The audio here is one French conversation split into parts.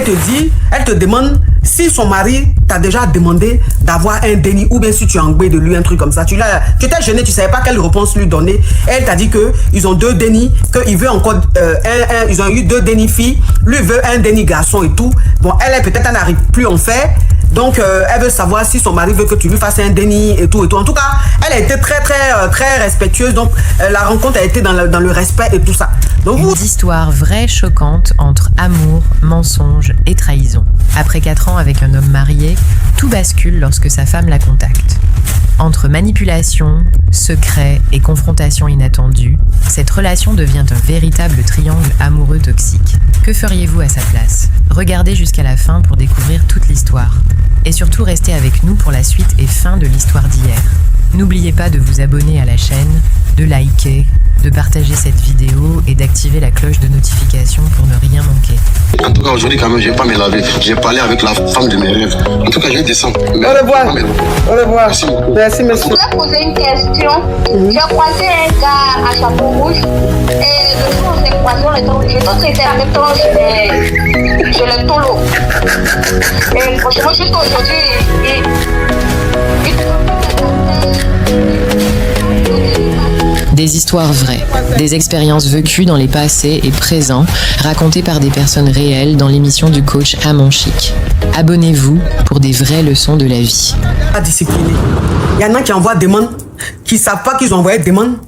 te dit, elle te demande si son mari t'a déjà demandé d'avoir un déni ou bien si tu as engué de lui, un truc comme ça. Tu t'es gêné, tu savais pas quelle réponse lui donner. Elle t'a dit qu'ils ont 2 dénis, qu'il veut encore ils ont eu 2 dénis filles, lui veut un déni garçon et tout. Bon, elle peut-être elle n'arrive plus en faire. Donc, elle veut savoir si son mari veut que tu lui fasses un déni et tout et tout. En tout cas, elle a été très respectueuse. Donc, la rencontre a été dans le respect et tout ça. Donc, une histoire vraie, choquante entre amour, mensonge et trahison. Après 4 ans avec un homme marié, tout bascule lorsque sa femme la contacte. Entre manipulation, secret et confrontation inattendue, cette relation devient un véritable triangle amoureux toxique. Que feriez-vous à sa place? Regardez jusqu'à la fin pour découvrir toute l'histoire. Et surtout restez avec nous pour la suite et fin de l'histoire d'hier. N'oubliez pas de vous abonner à la chaîne, de liker, de partager cette vidéo et d'activer la cloche de notification pour ne rien manquer. En tout cas, aujourd'hui, quand même, je vais pas me laver. J'ai parlé avec la femme de mes rêves. En tout cas, je descends. Au revoir. Au revoir. Merci beaucoup. Merci, monsieur. Je voulais poser une question. J'ai croisé un gars à chapeau rouge et le jour où j'ai croisé, j'ai tout traité avec toi chez le tolo. Et franchement, juste aujourd'hui, Des histoires vraies, des expériences vécues dans les passés et présents, racontées par des personnes réelles dans l'émission du coach Amon Chic. Abonnez-vous pour des vraies leçons de la vie. Pas discipliné. Il y en a qui envoient des demandes, qui ne savent pas qu'ils ont envoyé des demandes.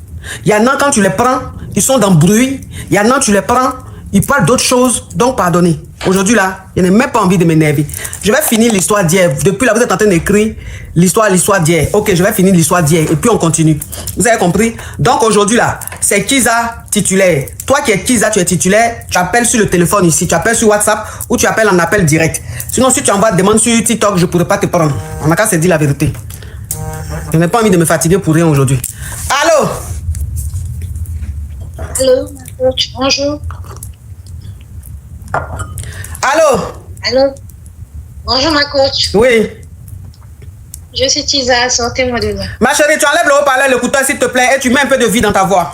Il y en a quand tu les prends, ils sont dans le bruit. Il y en a tu les prends, ils parlent d'autres choses, donc pardonnez. Aujourd'hui là, je n'ai même pas envie de m'énerver. Je vais finir l'histoire d'hier. Depuis là, vous êtes en train d'écrire l'histoire d'hier. Ok, je vais finir l'histoire d'hier et puis on continue. Vous avez compris? Donc aujourd'hui là, c'est Kiza titulaire. Toi qui es Kiza, tu es titulaire, tu appelles sur le téléphone ici, tu appelles sur WhatsApp ou tu appelles en appel direct. Sinon, si tu envoies des demandes sur TikTok, je ne pourrai pas te prendre. On a qu'à se dire la vérité. Je n'ai pas envie de me fatiguer pour rien aujourd'hui. Allô? allô, bonjour. Allô? Allô? Bonjour ma coach. Oui. Je suis Tisa, sortez-moi de là. Ma chérie, tu enlèves le haut-parleur, l'écouteur s'il te plaît et tu mets un peu de vie dans ta voix.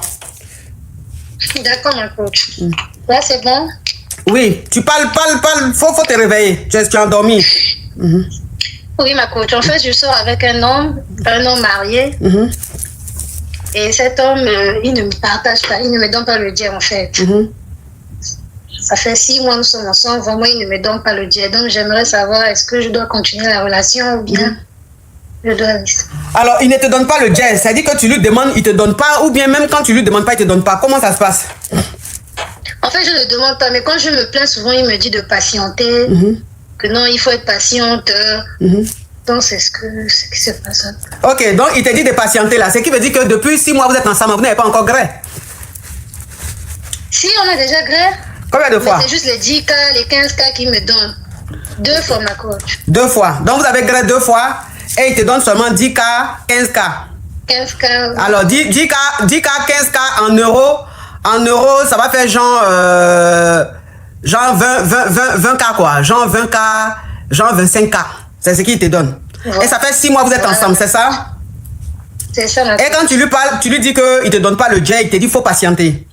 D'accord ma coach. Là c'est bon? Oui, tu parles, faut te réveiller. Tu es endormi. Oui ma coach, en fait je sors avec un homme marié. Et cet homme, il ne me partage pas, il ne me donne pas le dire en fait. Ça fait 6 mois que nous sommes ensemble, vraiment il ne me donne pas le dire. Donc j'aimerais savoir, est-ce que je dois continuer la relation ou bien je dois rester. Alors, il ne te donne pas le jet, c'est-à-dire que tu lui demandes, il ne te donne pas, ou bien même quand tu lui demandes pas, il ne te donne pas. Comment ça se passe? En fait, je ne demande pas, mais quand je me plains, souvent il me dit de patienter, que non, il faut être patiente. Donc c'est ce qui se passe. Ok, donc il te dit de patienter là, ce qui veut dire que depuis 6 mois vous êtes ensemble, vous n'avez pas encore gré. Si, on a déjà gré. Combien de fois? C'est juste les 10K, les 15K qu'il me donne. 2 fois ma coach. 2 fois. Donc vous avez gré 2 fois et il te donne seulement 10K, 15K. 15K. Alors 10K, 15K en euros. En euros, ça va faire genre 20K quoi. Genre 20K, genre 25K. C'est ce qu'il te donne. Ouais. Et ça fait 6 mois que vous êtes ensemble, c'est ça? C'est ça. Et quand tu lui parles, tu lui dis qu'il ne te donne pas le jet, il te dit qu'il faut patienter.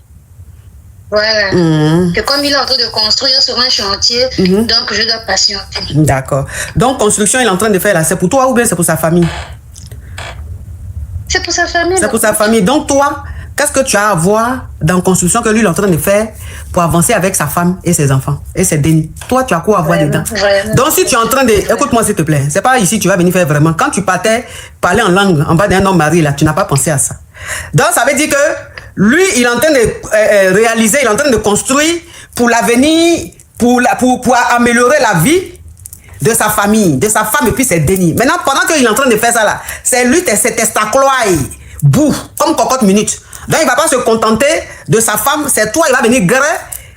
Voilà. Que comme il est en train de construire sur un chantier, donc je dois patienter. D'accord. Donc, construction, il est en train de faire là, c'est pour toi ou bien c'est pour sa famille? C'est pour sa famille. C'est pour sa famille. Donc, toi, qu'est-ce que tu as à voir dans la construction que lui il est en train de faire pour avancer avec sa femme et ses enfants et ses dénis? Toi, tu as quoi à voir dedans? Donc, si tu es en train de... Écoute-moi, s'il te plaît. C'est pas ici tu vas venir faire vraiment. Quand tu partais parler en langue en bas d'un homme marié, là, tu n'as pas pensé à ça. Donc, ça veut dire que lui, il est en train de réaliser, il est en train de construire pour l'avenir, pour améliorer la vie de sa famille, de sa femme et puis ses dénis. Maintenant, pendant qu'il est en train de faire ça là, c'est lui, c'est testacloaille, boue, comme cocotte minute. Donc, il ne va pas se contenter de sa femme, c'est toi, il va venir gré.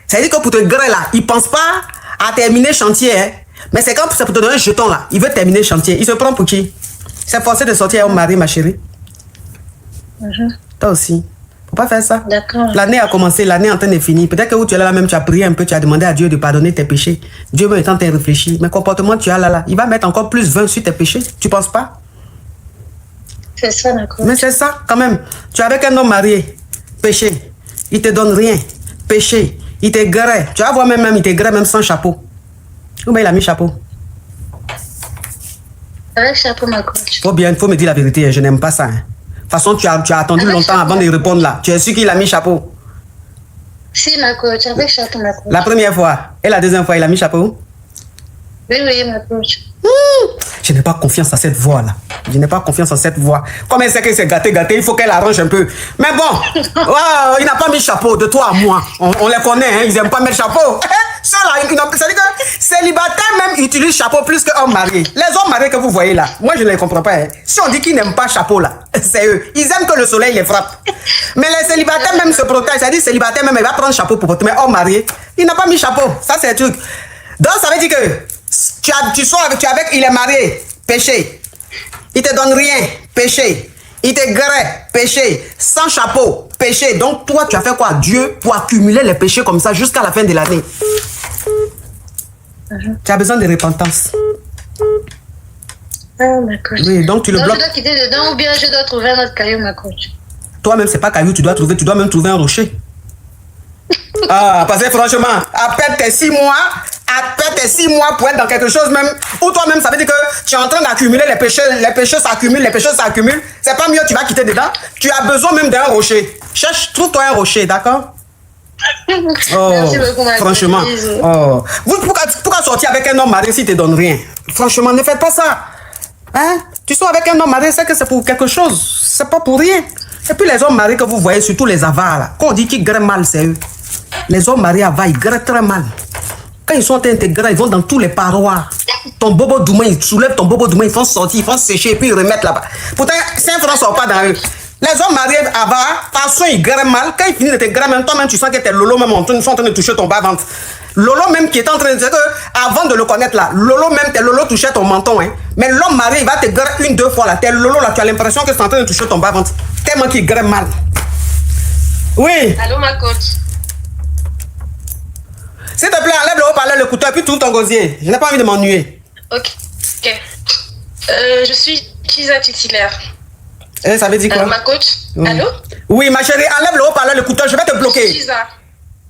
C'est-à-dire que pour te gré là, il ne pense pas à terminer chantier. Hein. Mais c'est quand c'est pour te donner un jeton là, il veut terminer chantier. Il se prend pour qui? C'est forcé de sortir à un mari, ma chérie. Toi aussi. Faut pas faire ça. D'accord. L'année a commencé, l'année est en train de finir. Peut-être que où tu es là même, tu as prié un peu, tu as demandé à Dieu de pardonner tes péchés. Dieu même est en train de réfléchir. Mais comportement tu as là, il va mettre encore plus 20 sur tes péchés. Tu penses pas? C'est ça, d'accord. Mais c'est ça, quand même. Tu es avec un homme marié. Péché. Il te donne rien. Péché. Il te grée. Tu vas voir même, il te grée même sans chapeau. Ou bien il a mis chapeau? Avec chapeau, ma coach. Faut me dire la vérité, je n'aime pas ça. Hein. De toute façon, tu as attendu avec longtemps chapeau, avant de répondre là. Tu es sûr qu'il a mis chapeau? Si, ma coach, avec chapeau, ma coach. La première fois. Et la deuxième fois, il a mis chapeau? Oui, ma coach. Je n'ai pas confiance à cette voix-là. Je n'ai pas confiance en cette voix. Comme elle sait que c'est gâté, il faut qu'elle arrange un peu. Mais bon, il n'a pas mis chapeau de toi à moi. On les connaît, hein, ils n'aiment pas mettre chapeau. C'est-à-dire que célibataires même utilisent chapeau plus qu'hommes mariés. Les hommes mariés que vous voyez là, moi je ne les comprends pas. Hein. Si on dit qu'ils n'aiment pas chapeau là, c'est eux. Ils aiment que le soleil les frappe. Mais les célibataires même se protègent. C'est-à-dire célibataire même, il va prendre chapeau pour porter. Mais homme marié, il n'a pas mis chapeau. Ça c'est le truc. Donc ça veut dire que tu es avec, il est marié, péché. Il te donne rien, péché. Il te grée, péché. Sans chapeau, péché. Donc toi, tu as fait quoi? Dieu pour accumuler les péchés comme ça jusqu'à la fin de l'année. Tu as besoin de repentance. Ah, ma coach. Oui, donc tu le bloques. Je dois quitter dedans ou bien je dois trouver un autre caillou, ma coach. Toi-même, c'est pas caillou, tu dois même trouver un rocher. Ah, parce que franchement, après tes 6 mois pour être dans quelque chose même, ou toi-même, ça veut dire que tu es en train d'accumuler les péchés s'accumulent. C'est pas mieux, tu vas quitter dedans. Tu as besoin même d'un rocher. Trouve-toi un rocher, d'accord? Oh, merci beaucoup, ma franchement. Oh. Pourquoi sortir avec un homme marié s'il te donne rien? Franchement, ne faites pas ça. Hein? Tu sors avec un homme marié, c'est que c'est pour quelque chose. C'est pas pour rien. Et puis les hommes mariés que vous voyez, surtout les avares, là, quand on dit qu'ils grêent mal, c'est eux. Les hommes mariés avares, ils grêent très mal. Quand ils sont intégrés, ils vont dans tous les parois. Ton bobo douma, ils soulèvent ton bobo douma, ils font sortir, ils font sécher et puis ils remettent là-bas. Pourtant, 5 francs ne sortent pas dans eux. Les hommes mariés avares, par son, ils grêent mal. Quand ils finissent de te grêer, même toi-même, tu sens que tes lolo même sont en train de toucher ton bas-ventre. Lolo même qui est en train de dire que, avant de le connaître là, Lolo même, tes lolo touchaient ton menton. Hein. Mais l'homme marié, il va te grêer 1-2 fois là. Tes lolo là, tu as l'impression que c'est en train de toucher ton bas-ventre. Tellement qu'il grêle mal. Oui. Allô, ma coach. S'il te plaît, enlève le haut-parleur, le couteau, puis tout ton gosier. Je n'ai pas envie de m'ennuyer. Ok. Je suis Chiza titulaire. Ça veut dire quoi? Ma coach. Allô? Oui, ma chérie, enlève le haut-parleur, le couteau, je vais te bloquer. Chiza.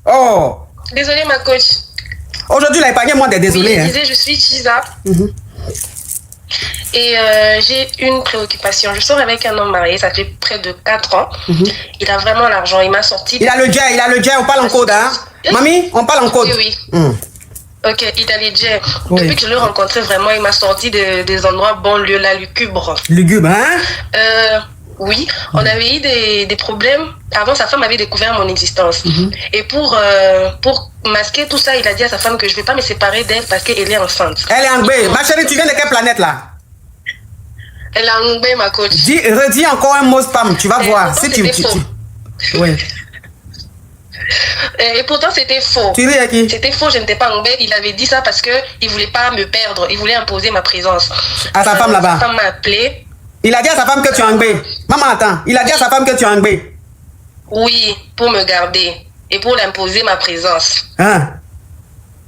Oh. Désolée, ma coach. Aujourd'hui, la épargne, moi, des désolés. Oui, je disais, je suis Chiza. Et j'ai une préoccupation. Je sors avec un homme marié, ça fait près de 4 ans. Il a vraiment l'argent, il m'a sorti. Il a le jet, on parle en code, hein? Mamie, on parle en code. Oui. Ok, il a les jets. Oui. Depuis que je l'ai rencontré, vraiment, il m'a sorti des endroits banlieues, là, lugubres. Lugubre, hein? Oui, on avait eu des problèmes. Avant, sa femme avait découvert mon existence. Et pour masquer tout ça, il a dit à sa femme que je ne vais pas me séparer d'elle parce qu'elle est enceinte. Elle est en B. Ma chérie, tu viens de quelle planète là? Elle est en B, ma coach. Redis encore un mot spam, tu vas voir. Si tu... Oui. Et pourtant, c'était faux. Tu ris à qui? C'était faux, je n'étais pas en B. Il avait dit ça parce qu'il ne voulait pas me perdre. Il voulait imposer ma présence. À sa femme là-bas? Sa femme m'a appelé. Il a dit à sa femme que tu es en B. Maman, attends. Il a dit à sa femme que tu es en B. Oui, pour me garder et pour l'imposer ma présence. Hein?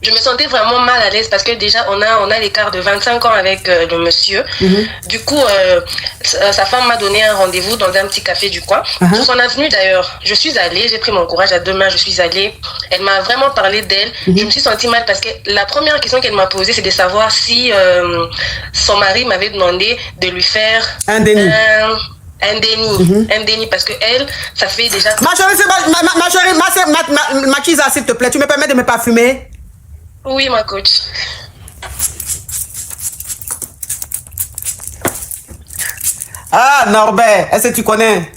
Je me sentais vraiment mal à l'aise parce que déjà, on a l'écart de 25 ans avec le monsieur. Du coup, sa femme m'a donné un rendez-vous dans un petit café du coin. Sur son avenue d'ailleurs, je suis allée, j'ai pris mon courage à 2 mains, je suis allée. Elle m'a vraiment parlé d'elle. Je me suis sentie mal parce que la première question qu'elle m'a posée, c'est de savoir si son mari m'avait demandé de lui faire un déni. Un déni parce que elle, ça fait déjà... Ma chérie, ma Chiza, s'il te plaît, tu me permets de me parfumer? Oui, ma coach. Ah, Norbert, est-ce que tu connais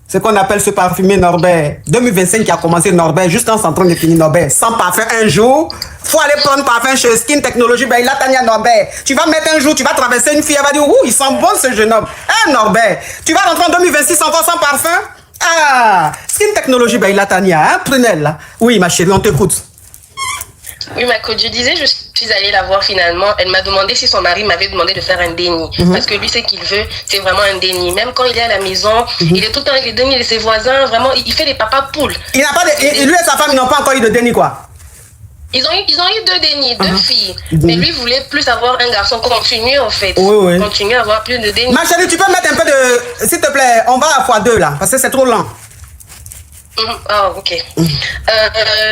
ce qu'on appelle ce parfumé Norbert? 2025 qui a commencé Norbert, juste en train de finir Norbert. Sans parfum un jour, faut aller prendre parfum chez Skin Technology, ben il a Tania Norbert. Tu vas mettre un jour, tu vas traverser une fille, elle va dire, ouh, il sent bon ce jeune homme. Hein, Norbert, tu vas rentrer en 2026 encore sans parfum? Ah, Skin Technology, ben il a Tania, hein, Prunelle, là. Oui, ma chérie, on t'écoute. Oui, ma coach, je disais, je suis allée la voir finalement. Elle m'a demandé si son mari m'avait demandé de faire un déni. Parce que lui, ce qu'il veut, c'est vraiment un déni. Même quand il est à la maison, il est tout le temps avec les dénis de ses voisins. Vraiment, il fait les papas poules. Il n'a pas de... Et lui et sa femme, ils n'ont pas encore eu de déni, quoi? Ils ont eu 2 dénis, 2 filles. Mais lui voulait plus avoir un garçon. Continuer, en fait. Oui. Continuer à avoir plus de dénis. Ma chérie, tu peux mettre un peu de... S'il te plaît, on va à x2, là. Parce que c'est trop lent. Ah, ok.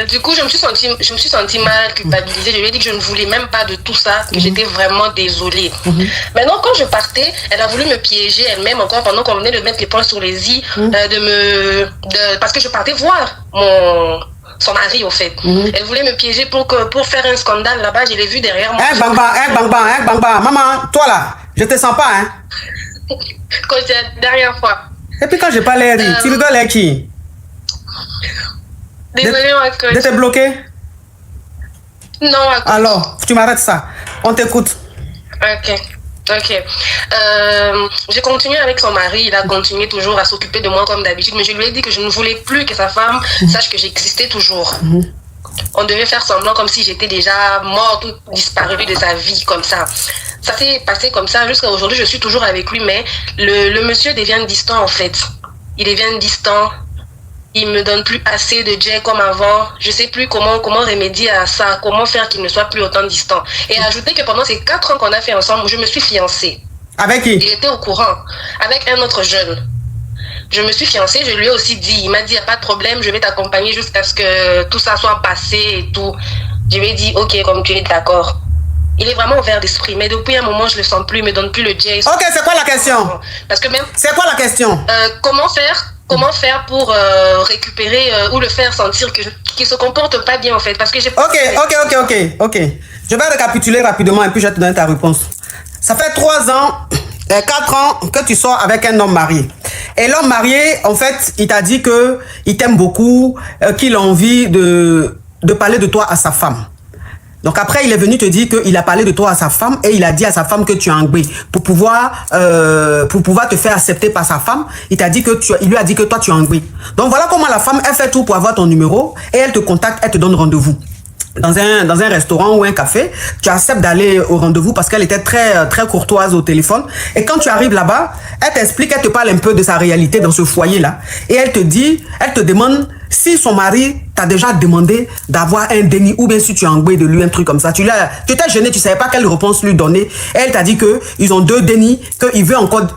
Du coup, je me suis sentie mal, culpabilisée. Je lui ai dit que je ne voulais même pas de tout ça, que j'étais vraiment désolée. Maintenant, quand je partais, elle a voulu me piéger elle-même encore pendant qu'on venait de mettre les points sur les i, parce que je partais voir son mari, au fait. Elle voulait me piéger pour faire un scandale là-bas. Je l'ai vu derrière moi. Bang. Maman, toi là, je te sens pas, hein. Quand c'est la dernière fois. Et puis quand j'ai pas l'air, tu rigoles avec qui? Désolée, ma coach. De te bloquer? Non, ma coach. Alors, tu m'arrêtes ça. On t'écoute. Ok. J'ai continué avec son mari. Il a continué toujours à s'occuper de moi comme d'habitude. Mais je lui ai dit que je ne voulais plus que sa femme sache que j'existais toujours. On devait faire semblant comme si j'étais déjà morte ou disparue de sa vie, comme ça. Ça s'est passé comme ça jusqu'à aujourd'hui. Je suis toujours avec lui, mais le monsieur devient distant, en fait. Il devient distant. Il me donne plus assez de jet comme avant. Je sais plus comment remédier à ça, comment faire qu'il ne soit plus autant distant. Et ajouter que pendant ces 4 ans qu'on a fait ensemble, je me suis fiancée. Avec qui? Il était au courant, avec un autre jeune. Je me suis fiancée, je lui ai aussi dit, il m'a dit, il n'y a pas de problème, je vais t'accompagner jusqu'à ce que tout ça soit passé et tout. Je lui ai dit, ok, comme tu es d'accord. Il est vraiment ouvert d'esprit, mais depuis un moment, je le sens plus, il me donne plus le jet. Ok, c'est quoi la question? Parce que même... C'est quoi la question? Comment faire pour récupérer ou le faire sentir qu'il se comporte pas bien, en fait, parce que j'ai... Ok. Je vais récapituler rapidement et puis je vais te donner ta réponse. Ça fait 3 ans, 4 ans que tu sors avec un homme marié. Et l'homme marié, en fait, il t'a dit que il t'aime beaucoup, qu'il a envie de parler de toi à sa femme. Donc après, il est venu te dire qu'il a parlé de toi à sa femme et il a dit à sa femme que tu es angbé. Pour pouvoir te faire accepter par sa femme, il lui a dit que toi tu es angbé. Donc voilà comment la femme, elle fait tout pour avoir ton numéro et elle te contacte, elle te donne rendez-vous. Dans un restaurant ou un café, tu acceptes d'aller au rendez-vous parce qu'elle était très, très courtoise au téléphone. Et quand tu arrives là-bas, elle t'explique, elle te parle un peu de sa réalité dans ce foyer-là. Et elle te demande si son mari t'a déjà demandé d'avoir un déni ou bien si tu as engué de lui, un truc comme ça. Tu étais gêné, tu savais pas quelle réponse lui donner. Et elle t'a dit qu'ils ont 2 dénis, qu'ils veulent encore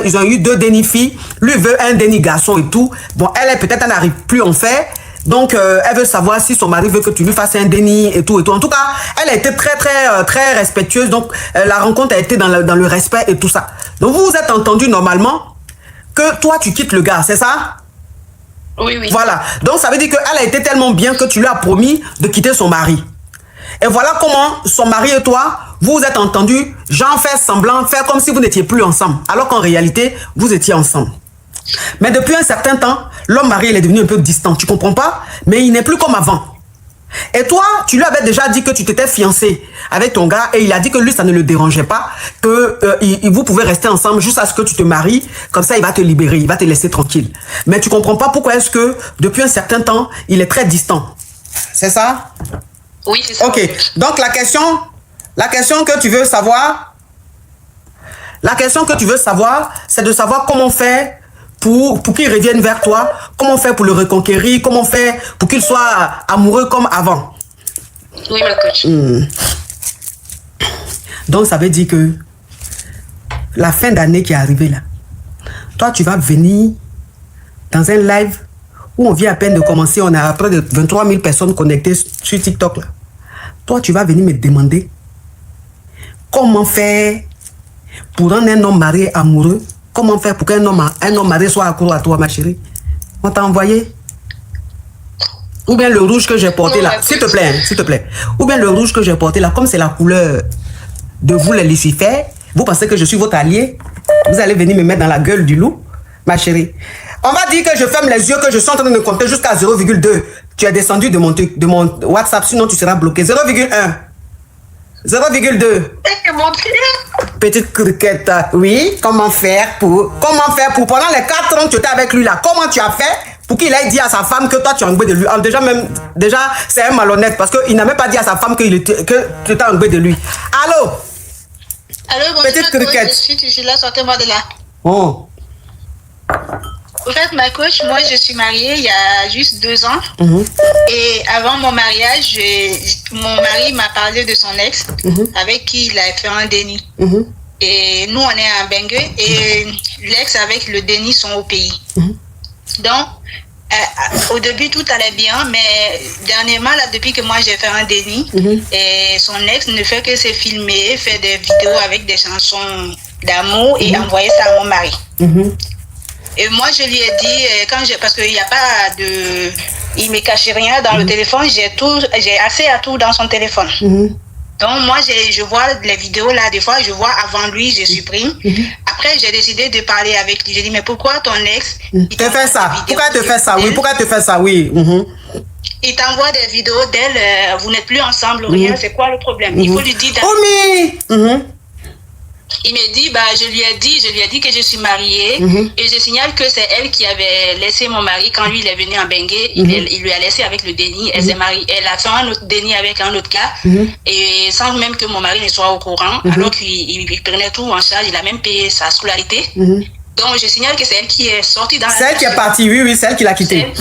ils ont eu 2 dénis filles, lui veut un déni garçon et tout. Bon, peut-être elle n'arrive plus en fait. Donc, elle veut savoir si son mari veut que tu lui fasses un déni et tout et tout. En tout cas, elle a été très, très, très respectueuse. Donc, la rencontre a été dans le respect et tout ça. Donc, vous vous êtes entendu normalement que toi, tu quittes le gars, c'est ça? Oui. Voilà. Donc, ça veut dire qu'elle a été tellement bien que tu lui as promis de quitter son mari. Et voilà comment son mari et toi, vous vous êtes entendus, genre faire semblant, faire comme si vous n'étiez plus ensemble. Alors qu'en réalité, vous étiez ensemble. Mais depuis un certain temps, l'homme marié, il est devenu un peu distant. Tu comprends pas? Mais il n'est plus comme avant. Et toi, tu lui avais déjà dit que tu t'étais fiancé avec ton gars et il a dit que lui, ça ne le dérangeait pas, que vous pouvez rester ensemble jusqu'à ce que tu te maries. Comme ça, il va te libérer, il va te laisser tranquille. Mais tu comprends pas pourquoi est-ce que depuis un certain temps, il est très distant. C'est ça? Oui, c'est ça. Ok. Donc, la question que tu veux savoir, c'est de savoir comment faire pour qu'il revienne vers toi, comment faire pour le reconquérir, comment faire pour qu'il soit amoureux comme avant. Oui, ma coach. Donc, ça veut dire que la fin d'année qui est arrivée là, toi, tu vas venir dans un live où on vient à peine de commencer, on a près de 23 000 personnes connectées sur TikTok là. Toi, tu vas venir me demander comment faire pour rendre un homme marié amoureux. Comment faire pour qu'un homme marié soit accro à toi, ma chérie? On t'a envoyé? Ou bien le rouge que j'ai porté là, s'il te plaît. Ou bien le rouge que j'ai porté là, comme c'est la couleur de vous les Lucifer, vous pensez que je suis votre allié? Vous allez venir me mettre dans la gueule du loup, ma chérie. On va dire que je ferme les yeux, que je suis en train de compter jusqu'à 0,2. Tu es descendu de mon WhatsApp, sinon tu seras bloqué. 0,1. 0,2. Petite criquette. Oui, comment faire pour pendant les 4 ans que tu étais avec lui là, comment tu as fait pour qu'il ait dit à sa femme que toi tu as engué de lui? Déjà c'est un malhonnête parce qu'il n'a même pas dit à sa femme que tu étais engué de lui. Allô, bonjour, petite criquette. Je suis là, sortez-moi de là. Oh. En fait, ma coach, moi, je suis mariée il y a juste 2 ans. Et avant mon mariage, mon mari m'a parlé de son ex avec qui il a fait un déni. Et nous, on est à Bengue et l'ex avec le déni sont au pays. Donc, Au début, tout allait bien, mais dernièrement, là, depuis que moi j'ai fait un déni, et son ex ne fait que se filmer, faire des vidéos avec des chansons d'amour et envoyer ça à mon mari. Et moi, je lui ai dit, parce qu'il n'y a pas de... Il ne me cachait rien dans le téléphone, j'ai accès à tout dans son téléphone. Donc, moi, je vois les vidéos là, des fois, je vois avant lui, je supprime. Après, j'ai décidé de parler avec lui. J'ai dit, mais pourquoi ton ex... te fait ça? Pourquoi te fait ça? Oui, pourquoi te fait ça? Oui. Il t'envoie des vidéos d'elle, vous n'êtes plus ensemble, rien, c'est quoi le problème? Il faut lui dire... Il me dit, je lui ai dit que je suis mariée et je signale que c'est elle qui avait laissé mon mari quand lui il est venu en Bengué, il lui a laissé avec le déni, elle s'est mariée, elle a fait un autre déni avec un autre gars et sans même que mon mari ne soit au courant, alors qu'il prenait tout en charge, il a même payé sa scolarité. Donc je signale que c'est elle qui est sortie dans la... C'est elle qui est partie, oui, c'est elle qui l'a quitté.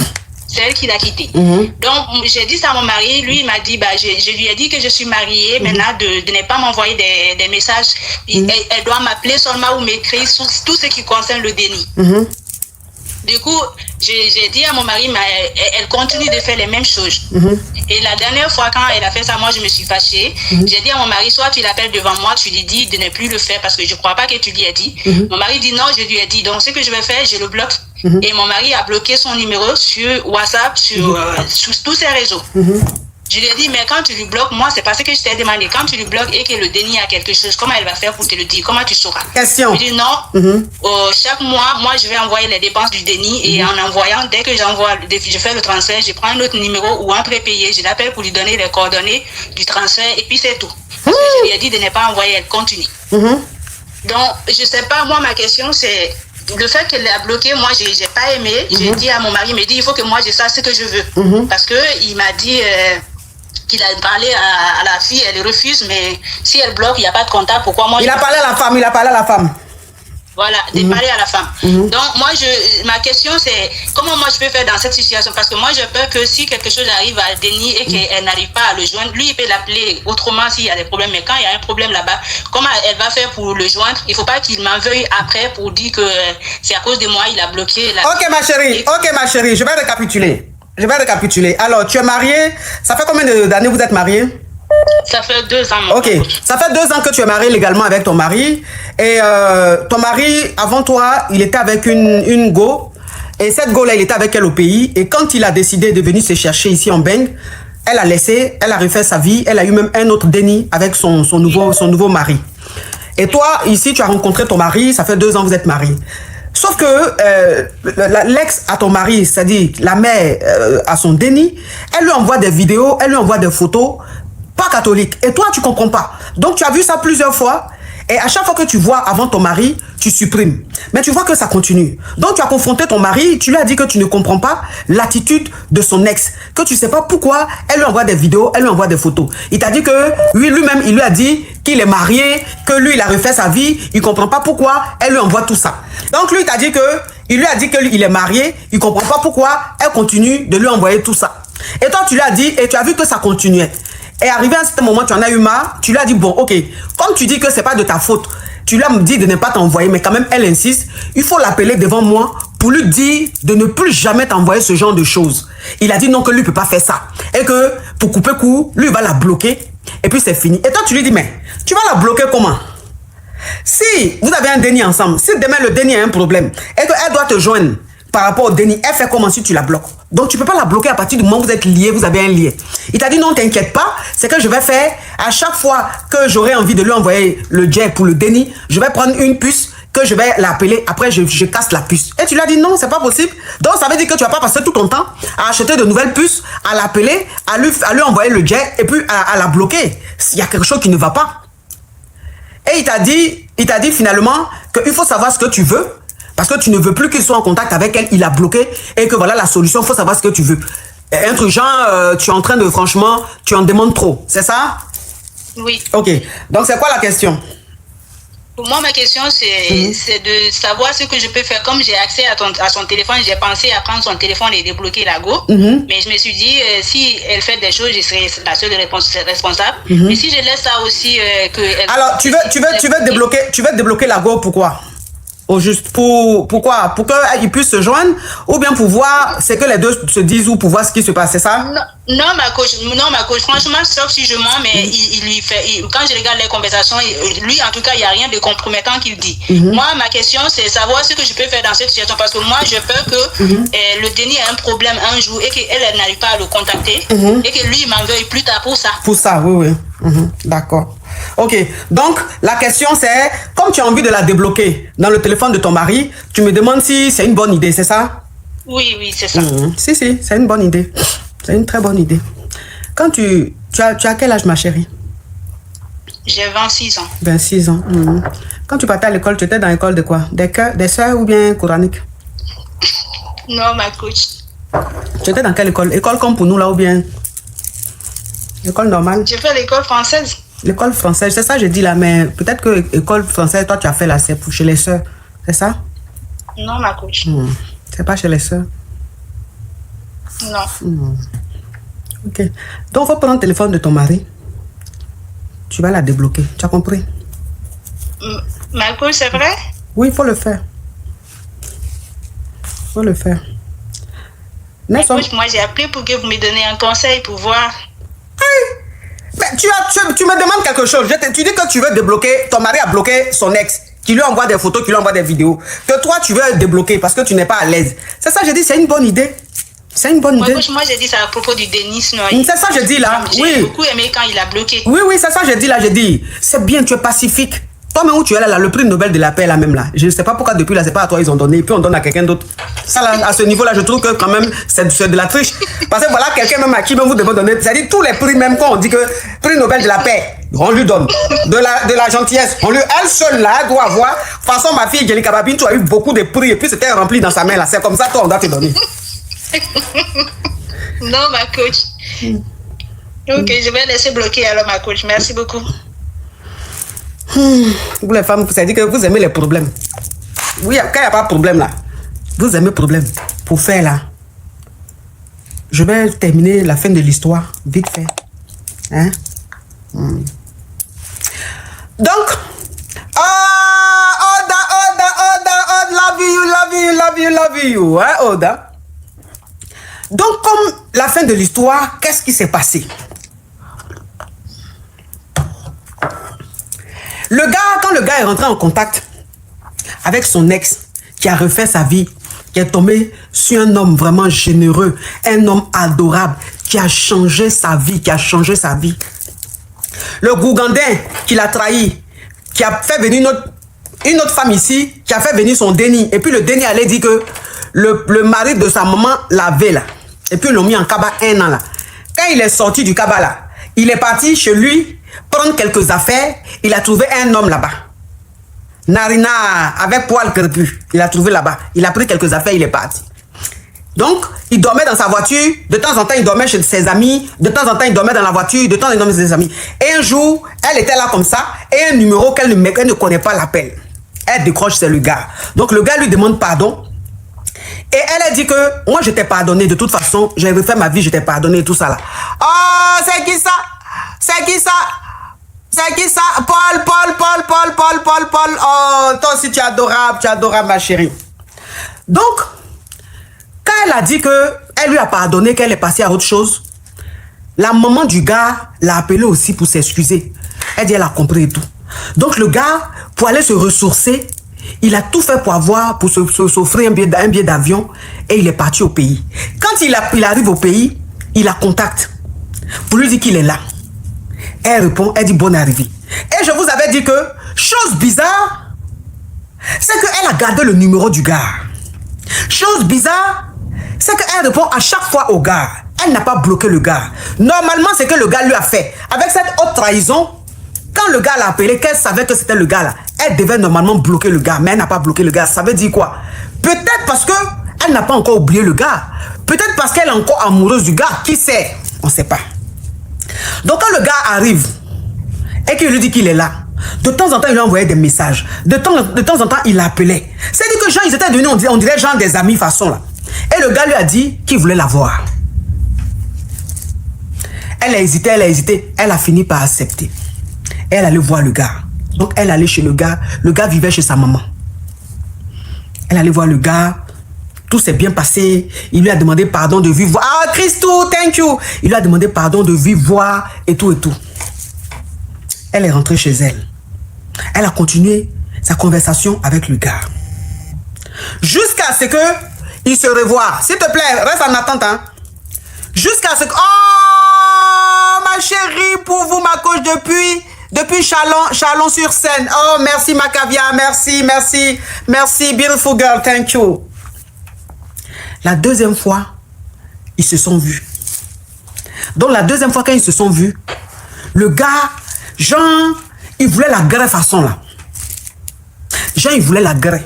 C'est elle qui l'a quitté. Donc, j'ai dit ça à mon mari. Lui, il m'a dit, je lui ai dit que je suis mariée. Maintenant, de ne pas m'envoyer des messages. Elle doit m'appeler seulement ou m'écrire sur tout ce qui concerne le déni. Du coup, j'ai dit à mon mari, mais elle continue de faire les mêmes choses. Et la dernière fois, quand elle a fait ça, moi, je me suis fâchée. J'ai dit à mon mari, soit tu l'appelles devant moi, tu lui dis de ne plus le faire parce que je ne crois pas que tu lui aies dit. Mon mari dit non, je lui ai dit. Donc, ce que je vais faire, je le bloque. Et mon mari a bloqué son numéro sur WhatsApp, sur tous ses réseaux. Je lui ai dit, mais quand tu lui bloques, moi, c'est parce que je t'ai demandé, quand tu lui bloques et que le déni a quelque chose, comment elle va faire pour te le dire? Comment tu sauras? Question. Je lui dis non, chaque mois, moi, je vais envoyer les dépenses du déni et en envoyant, dès que je fais le transfert, je prends un autre numéro ou un prépayé, je l'appelle pour lui donner les coordonnées du transfert et puis c'est tout. Parce que je lui ai dit de ne pas envoyer, elle continue. Donc, je sais pas, moi, ma question, c'est... Le fait qu'elle l'a bloqué, moi, j'ai pas aimé. J'ai dit à mon mari, il me dit, il faut que moi, je sache ce que je veux. Parce qu'il m'a dit qu'il a parlé à la fille, elle refuse, mais si elle bloque, il n'y a pas de contact. Pourquoi moi... Il a parlé à la femme. Voilà, de parler à la femme. Donc, moi, ma question, c'est comment moi je peux faire dans cette situation? Parce que moi, j'ai peur que si quelque chose arrive à Denis et qu'elle n'arrive pas à le joindre, lui, il peut l'appeler autrement s'il y a des problèmes. Mais quand il y a un problème là-bas, comment elle va faire pour le joindre? Il ne faut pas qu'il m'en veuille après pour dire que c'est à cause de moi, il a bloqué. Ok, ma chérie, je vais récapituler. Alors, tu es mariée, ça fait combien d'années vous êtes mariée? Ça fait 2 ans. Ok, ça fait 2 ans que tu es mariée légalement avec ton mari. Et ton mari, avant toi, il était avec une go. Et cette go-là, il était avec elle au pays. Et quand il a décidé de venir se chercher ici en Beng, elle a laissé, elle a refait sa vie. Elle a eu même un autre déni avec son nouveau mari. Et toi, ici, tu as rencontré ton mari. Ça fait 2 ans que vous êtes mariés. Sauf que l'ex à ton mari, c'est-à-dire la mère à son déni, elle lui envoie des vidéos, elle lui envoie des photos. Pas catholique. Et toi, tu comprends pas. Donc, tu as vu ça plusieurs fois. Et à chaque fois que tu vois avant ton mari, tu supprimes. Mais tu vois que ça continue. Donc, tu as confronté ton mari. Tu lui as dit que tu ne comprends pas l'attitude de son ex. Que tu sais pas pourquoi elle lui envoie des vidéos, elle lui envoie des photos. Il t'a dit que lui-même, il lui a dit qu'il est marié, que lui, il a refait sa vie. Il comprend pas pourquoi elle lui envoie tout ça. Donc, lui, il lui a dit qu'il est marié. Il comprend pas pourquoi elle continue de lui envoyer tout ça. Et toi, tu lui as dit, et tu as vu que ça continuait. Et arrivé à ce moment, tu en as eu marre, tu lui as dit, bon, ok, comme tu dis que c'est pas de ta faute, tu lui as dit de ne pas t'envoyer, mais quand même, elle insiste, il faut l'appeler devant moi pour lui dire de ne plus jamais t'envoyer ce genre de choses. Il a dit non, que lui ne peut pas faire ça. Et que, pour couper court, lui, il va la bloquer, et puis c'est fini. Et toi, tu lui dis, mais, tu vas la bloquer comment? Si vous avez un déni ensemble, si demain le déni a un problème, et qu'elle doit te joindre, par rapport au déni, elle fait comment si tu la bloques? Donc, tu ne peux pas la bloquer à partir du moment où vous êtes liés, vous avez un lien. Il t'a dit non, t'inquiète pas, c'est que je vais faire, à chaque fois que j'aurai envie de lui envoyer le jet pour le déni, je vais prendre une puce que je vais l'appeler, après je casse la puce. Et tu lui as dit non, c'est pas possible. Donc, ça veut dire que tu vas pas passer tout ton temps à acheter de nouvelles puces, à l'appeler, à lui envoyer le jet et puis à la bloquer. Il y a quelque chose qui ne va pas. Et il t'a dit finalement qu'il faut savoir ce que tu veux. Parce que tu ne veux plus qu'il soit en contact avec elle, il a bloqué. Et que voilà la solution, il faut savoir ce que tu veux. Et un truc genre, tu es en train de, franchement, tu en demandes trop. C'est ça? Oui. Ok. Donc, c'est quoi la question? Pour moi, ma question, c'est de savoir ce que je peux faire. Comme j'ai accès à son téléphone, j'ai pensé à prendre son téléphone et débloquer la go. Mais je me suis dit, si elle fait des choses, je serai la seule responsable. Mais si je laisse ça aussi... Alors, tu veux débloquer la go, pourquoi? Au juste, pourquoi? Pour qu'ils puissent se joindre, ou bien pour voir ce que les deux se disent, ou pour voir ce qui se passe, c'est ça? Non, ma coach, franchement, sauf si je mens, mais quand je regarde les conversations, lui, en tout cas, il n'y a rien de compromettant qu'il dit. Moi, ma question, c'est savoir ce que je peux faire dans cette situation, parce que moi, je peur que le Denis ait un problème un jour et qu'elle n'arrive pas à le contacter, et que lui, il m'en veuille plus tard pour ça. Pour ça, oui. D'accord. Ok, donc la question c'est, comme tu as envie de la débloquer dans le téléphone de ton mari, tu me demandes si c'est une bonne idée, c'est ça? Oui, c'est ça. Si, c'est une bonne idée. C'est une très bonne idée. Quand tu as quel âge, ma chérie? J'ai 26 ans. 26 ans. Quand tu partais à l'école, tu étais dans l'école de quoi? Des sœurs ou bien coranique? Non, ma coach. Tu étais dans quelle école? École comme pour nous là ou bien? École normale? J'ai fait l'école française. L'école française, c'est ça je dis là, mais peut-être que l'école française, toi tu as fait là, c'est chez les sœurs, c'est ça? Non, ma coach. C'est pas chez les sœurs? Non. Ok. Donc, il faut prendre le téléphone de ton mari. Tu vas la débloquer. Tu as compris? Ma coach, c'est vrai? Oui, il faut le faire. Il faut le faire. Ma coach, moi j'ai appelé pour que vous me donniez un conseil pour voir. Mais tu me demandes quelque chose. Tu dis que tu veux débloquer. Ton mari a bloqué son ex. Qui lui envoie des photos, qui lui envoie des vidéos. Que toi, tu veux débloquer parce que tu n'es pas à l'aise. C'est ça, je dis, c'est une bonne idée. C'est une bonne idée. Moi, j'ai dit ça à propos du Denis. C'est ça, je dis là. J'ai beaucoup aimé quand il a bloqué. Oui, c'est ça, je dis là. Je dis, c'est bien, tu es pacifique. Toi-même où tu es là, le prix Nobel de la paix là même là. Je ne sais pas pourquoi depuis là, c'est pas à toi ils ont donné. Et puis on donne à quelqu'un d'autre. Ça là, à ce niveau-là, je trouve que quand même, c'est de la triche. Parce que voilà, quelqu'un même à qui même vous devez donner. C'est-à-dire tous les prix, même quand on dit que prix Nobel de la paix, on lui donne. De la gentillesse. Elle seule là, elle doit avoir. De toute façon, ma fille, Jelika Babine, tu as eu beaucoup de prix. Et puis c'était rempli dans sa main là. C'est comme ça, toi, on doit te donner. Non, ma coach. Ok, je vais laisser bloquer alors, ma coach. Merci beaucoup. Vous les femmes, ça dit que vous aimez les problèmes. Oui, quand il n'y a pas de problème là, vous aimez le problème. Pour faire là, je vais terminer la fin de l'histoire, vite fait. Hein? Donc, Oda, love you, hein, Oda? Donc, comme la fin de l'histoire, qu'est-ce qui s'est passé? Quand le gars est rentré en contact avec son ex, qui a refait sa vie, qui est tombé sur un homme vraiment généreux, un homme adorable, qui a changé sa vie, Le Gougandin qui l'a trahi, qui a fait venir une autre femme ici, qui a fait venir son Denis. Et puis le Denis allait dire que le mari de sa maman l'avait là. Et puis ils l'ont mis en cabas 1 an là. Quand il est sorti du cabas là, il est parti chez lui prendre quelques affaires. Il a trouvé un homme là-bas. Narina avec poil crépus. Il a trouvé là-bas. Il a pris quelques affaires, il est parti. Donc, il dormait dans sa voiture. De temps en temps, il dormait chez ses amis. De temps en temps, il dormait dans la voiture. De temps en temps, il dormait chez ses amis. Et un jour, elle était là comme ça. Et un numéro qu'elle ne connaît pas l'appelle. Elle décroche, c'est le gars. Donc, le gars lui demande pardon. Et elle a dit que moi, je t'ai pardonné. De toute façon, j'ai refait ma vie, je t'ai pardonné et tout ça là. Oh, c'est qui ça? C'est qui ça? C'est qui ça? Paul. Oh, toi aussi, tu es adorable, ma chérie. Donc, quand elle a dit qu'elle lui a pardonné, qu'elle est passée à autre chose, la maman du gars l'a appelé aussi pour s'excuser. Elle dit elle a compris et tout. Donc, le gars, pour aller se ressourcer, il a tout fait pour s'offrir un billet d'avion et il est parti au pays. Quand il arrive au pays, il la contacte pour lui dire qu'il est là. Elle répond, elle dit bonne arrivée. Et je vous avais dit que, chose bizarre, c'est qu'elle a gardé le numéro du gars. Chose bizarre, c'est qu'elle répond à chaque fois au gars. Elle n'a pas bloqué le gars. Normalement, c'est que le gars lui a fait. Avec cette haute trahison, quand le gars l'a appelé, qu'elle savait que c'était le gars là, elle devait normalement bloquer le gars, mais elle n'a pas bloqué le gars. Ça veut dire quoi? Peut-être parce qu'elle n'a pas encore oublié le gars. Peut-être parce qu'elle est encore amoureuse du gars. Qui sait? On ne sait pas. Donc quand le gars arrive et qu'il lui dit qu'il est là, de temps en temps il lui envoyait des messages, de temps en temps il l'appelait. C'est-à-dire que gens ils étaient devenus, on dirait genre des amis façon là. Et le gars lui a dit qu'il voulait la voir. Elle a hésité, elle a fini par accepter. Elle allait voir le gars. Donc elle allait chez le gars vivait chez sa maman. Elle allait voir le gars. Tout s'est bien passé. Il lui a demandé pardon de vive voix. Ah, Christo, thank you. Il lui a demandé pardon de vive voix et tout et tout. Elle est rentrée chez elle. Elle a continué sa conversation avec le gars. Jusqu'à ce que il se revoient. S'il te plaît, reste en attente. Hein. Jusqu'à ce que... Oh, ma chérie, pour vous, ma coach, depuis Chalon-sur-Seine. Oh, merci, Macavia. Merci, merci. Merci, beautiful girl. Thank you. La deuxième fois, ils se sont vus. Donc, la deuxième fois, quand ils se sont vus, le gars, Jean, il voulait la greffe à son là. Jean, il voulait la greffe.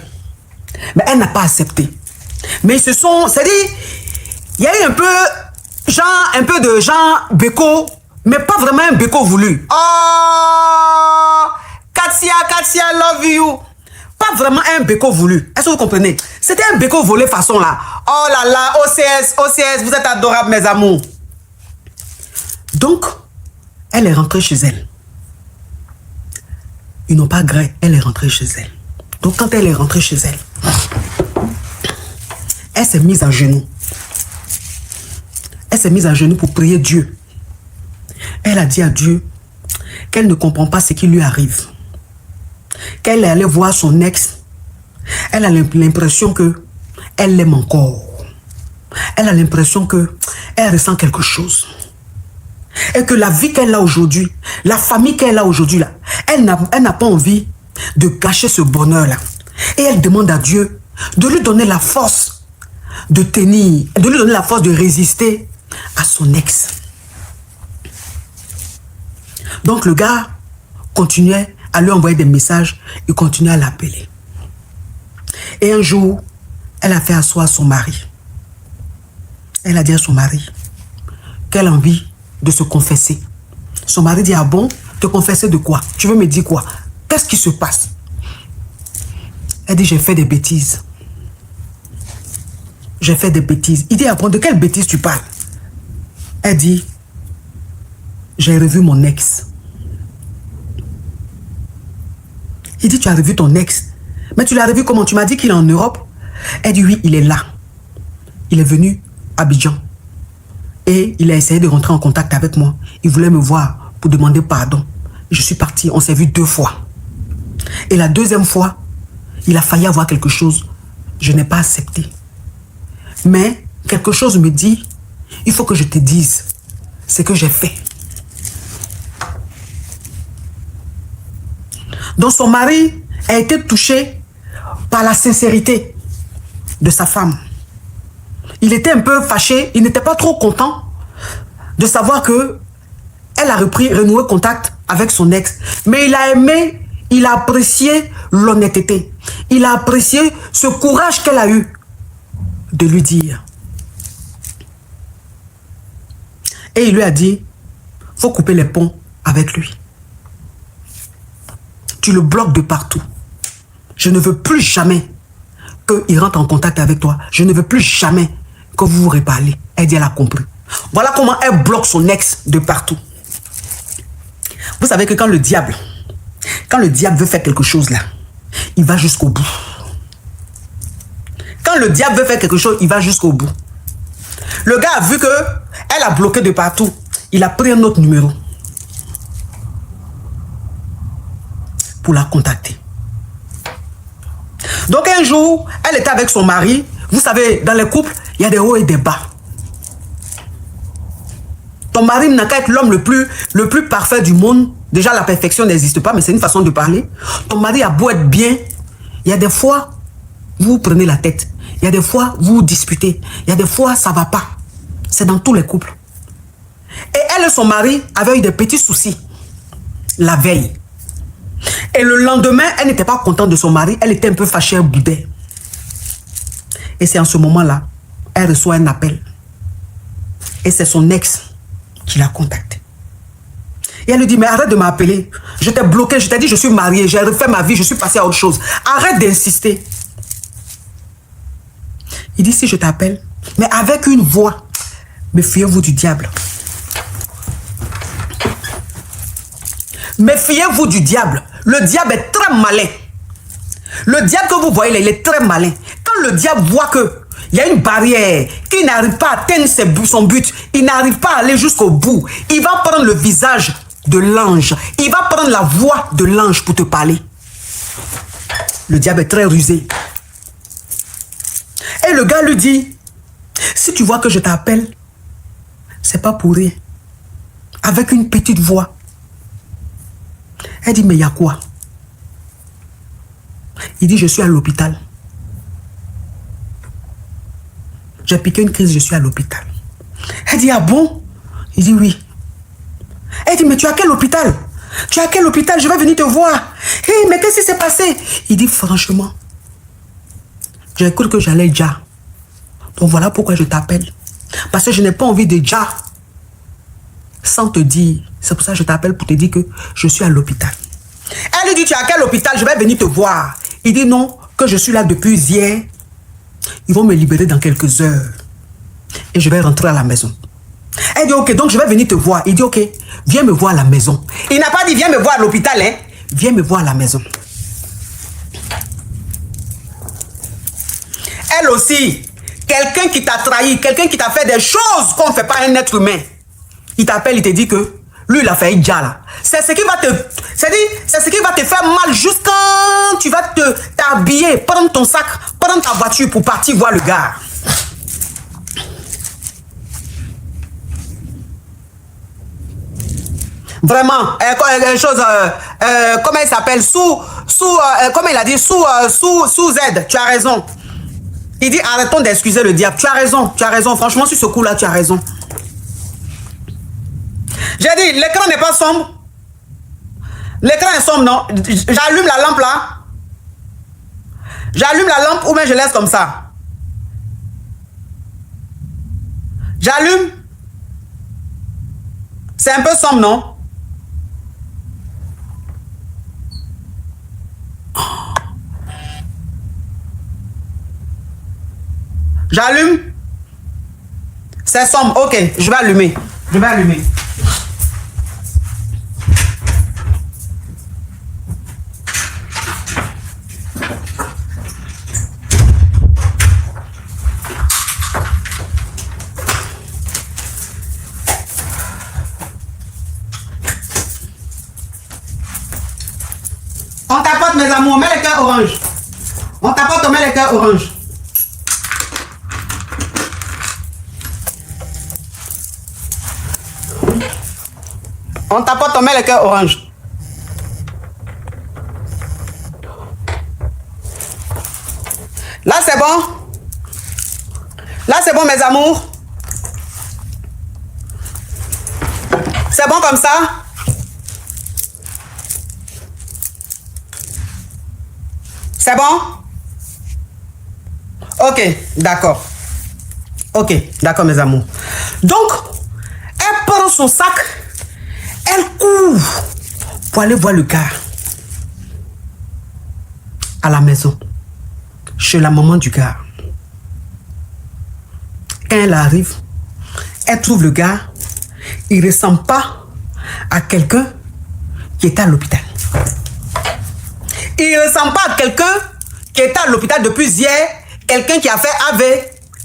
Mais elle n'a pas accepté. Mais ils se sont... C'est-à-dire, il y a eu un peu de Jean Beko, mais pas vraiment un Beko voulu. Oh, Katia, love you. Pas vraiment un Beko voulu. Est-ce que vous comprenez? C'était un Beko volé façon là. Oh là là, OCS, vous êtes adorables mes amours. Donc, elle est rentrée chez elle. Ils n'ont pas gré, elle est rentrée chez elle. Donc quand elle est rentrée chez elle, elle s'est mise à genoux. Elle s'est mise à genoux pour prier Dieu. Elle a dit à Dieu qu'elle ne comprend pas ce qui lui arrive. Qu'elle est allée voir son ex. Elle a l'impression que elle l'aime encore. Elle a l'impression que elle ressent quelque chose. Et que la vie qu'elle a aujourd'hui, la famille qu'elle a aujourd'hui, là, elle n'a pas envie de gâcher ce bonheur-là. Et elle demande à Dieu de lui donner la force de tenir, de lui donner la force de résister à son ex. Donc le gars continuait à lui envoyer des messages, il continuait à l'appeler. Et un jour, elle a fait asseoir son mari. Elle a dit à son mari qu'elle a envie de se confesser. Son mari dit, ah bon, te confesser de quoi? Tu veux me dire quoi? Qu'est-ce qui se passe? Elle dit, j'ai fait des bêtises. J'ai fait des bêtises. Il dit, ah bon, de quelle bêtise tu parles? Elle dit, j'ai revu mon ex. Il dit, tu as revu ton ex? Mais tu l'as revu comment? Tu m'as dit qu'il est en Europe? Elle dit, oui, il est là. Il est venu à Abidjan. Et il a essayé de rentrer en contact avec moi. Il voulait me voir pour demander pardon. Je suis partie, on s'est vu 2 fois. Et la deuxième fois, il a failli avoir quelque chose. Je n'ai pas accepté. Mais quelque chose me dit, il faut que je te dise ce que j'ai fait. Donc son mari a été touché par la sincérité de sa femme. Il était un peu fâché, il n'était pas trop content de savoir que elle a renoué contact avec son ex. Mais il a aimé, il a apprécié l'honnêteté. Il a apprécié ce courage qu'elle a eu de lui dire. Et il lui a dit, il faut couper les ponts avec lui. Tu le bloques de partout. Je ne veux plus jamais qu'il rentre en contact avec toi. Je ne veux plus jamais que vous vous reparlez. Elle dit, elle a compris. Voilà comment elle bloque son ex de partout. Vous savez que quand le diable veut faire quelque chose là, il va jusqu'au bout. Quand le diable veut faire quelque chose, il va jusqu'au bout. Le gars a vu que elle a bloqué de partout. Il a pris un autre numéro pour la contacter. Donc un jour, elle était avec son mari. Vous savez, dans les couples, il y a des hauts et des bas. Ton mari n'a qu'à être l'homme le plus parfait du monde. Déjà, la perfection n'existe pas, mais c'est une façon de parler. Ton mari a beau être bien. Il y a des fois, vous prenez la tête. Il y a des fois, vous disputez. Il y a des fois, ça ne va pas. C'est dans tous les couples. Et elle et son mari avaient eu des petits soucis la veille. Et le lendemain, elle n'était pas contente de son mari. Elle était un peu fâchée, elle boudait. Et c'est en ce moment-là, elle reçoit un appel. Et c'est son ex qui l'a contacté. Et elle lui dit, mais arrête de m'appeler. Je t'ai bloqué, je t'ai dit, je suis mariée, j'ai refait ma vie, je suis passée à autre chose. Arrête d'insister. Il dit, si je t'appelle, mais avec une voix, méfiez-vous du diable. Méfiez-vous du diable. Le diable est très malin. Le diable que vous voyez là, il est très malin. le diable voit que il y a une barrière, qu'il n'arrive pas à atteindre son but, il n'arrive pas à aller jusqu'au bout, il va prendre le visage de l'ange, il va prendre la voix de l'ange pour te parler. Le diable est très rusé. Et le gars lui dit, si tu vois que je t'appelle, c'est pas pour rien. Avec une petite voix. Elle dit, mais il y a quoi? Il dit, je suis à l'hôpital. J'ai piqué une crise, je suis à l'hôpital. Elle dit, ah bon? Il dit, oui. Elle dit, mais tu es à quel hôpital? Tu es à quel hôpital? Je vais venir te voir. Hey, mais qu'est-ce qui s'est passé? Il dit, franchement, j'ai cru que j'allais déjà. Donc voilà pourquoi je t'appelle. Parce que je n'ai pas envie de déjà sans te dire. C'est pour ça que je t'appelle pour te dire que je suis à l'hôpital. Elle lui dit, tu es à quel hôpital? Je vais venir te voir. Il dit, non, que je suis là depuis hier. Ils vont me libérer dans quelques heures. Et je vais rentrer à la maison. Elle dit, ok, donc je vais venir te voir. Il dit, ok, viens me voir à la maison. Il n'a pas dit, viens me voir à l'hôpital, hein. Viens me voir à la maison. Elle aussi, quelqu'un qui t'a trahi, quelqu'un qui t'a fait des choses qu'on ne fait pas à un être humain. Il t'appelle, il te dit que lui, il a fait déjà là. C'est ce qui va te... C'est ce qui va te faire mal jusqu'à quand tu vas t'habiller, prendre ton sac, prendre ta voiture pour partir voir le gars. Vraiment, comment il s'appelle, comment il a dit, sous Z, tu as raison. Il dit, arrêtons d'excuser le diable. Tu as raison, franchement, sur ce coup-là, tu as raison. J'ai dit, l'écran n'est pas sombre. L'écran est sombre, non? J'allume la lampe là. J'allume la lampe ou bien je laisse comme ça. J'allume. C'est un peu sombre, non? J'allume. C'est sombre. Ok, je vais allumer. On tapote, mes amours, mets les cœurs orange. On tapote, on met les cœurs orange. On tapote, on met les cœurs orange. Là, c'est bon. Là, c'est bon, mes amours. C'est bon comme ça? C'est bon? Ok, d'accord. Ok, d'accord, mes amours. Donc, elle prend son sac, elle court pour aller voir le gars à la maison, chez la maman du gars. Quand elle arrive, elle trouve le gars, il ne ressemble pas à quelqu'un qui était à l'hôpital. Il ne ressemble pas à quelqu'un qui était à l'hôpital depuis hier, quelqu'un qui a fait AV,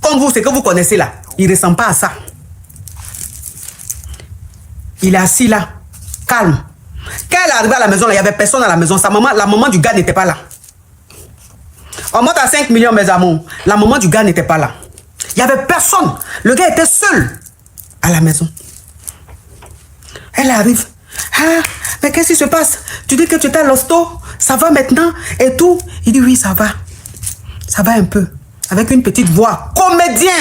comme vous, c'est que vous connaissez là. Il ne ressemble pas à ça. Il est assis là, calme. Quand elle est arrivée à la maison, là, il n'y avait personne à la maison. Sa maman, la maman du gars n'était pas là. On monte à 5 millions, mes amours. La maman du gars n'était pas là. Il n'y avait personne. Le gars était seul à la maison. Elle arrive. Ah, mais qu'est-ce qui se passe? Tu dis que tu étais à l'hosto, ça va maintenant et tout? Il dit oui, ça va. Ça va un peu. Avec une petite voix. Comédien.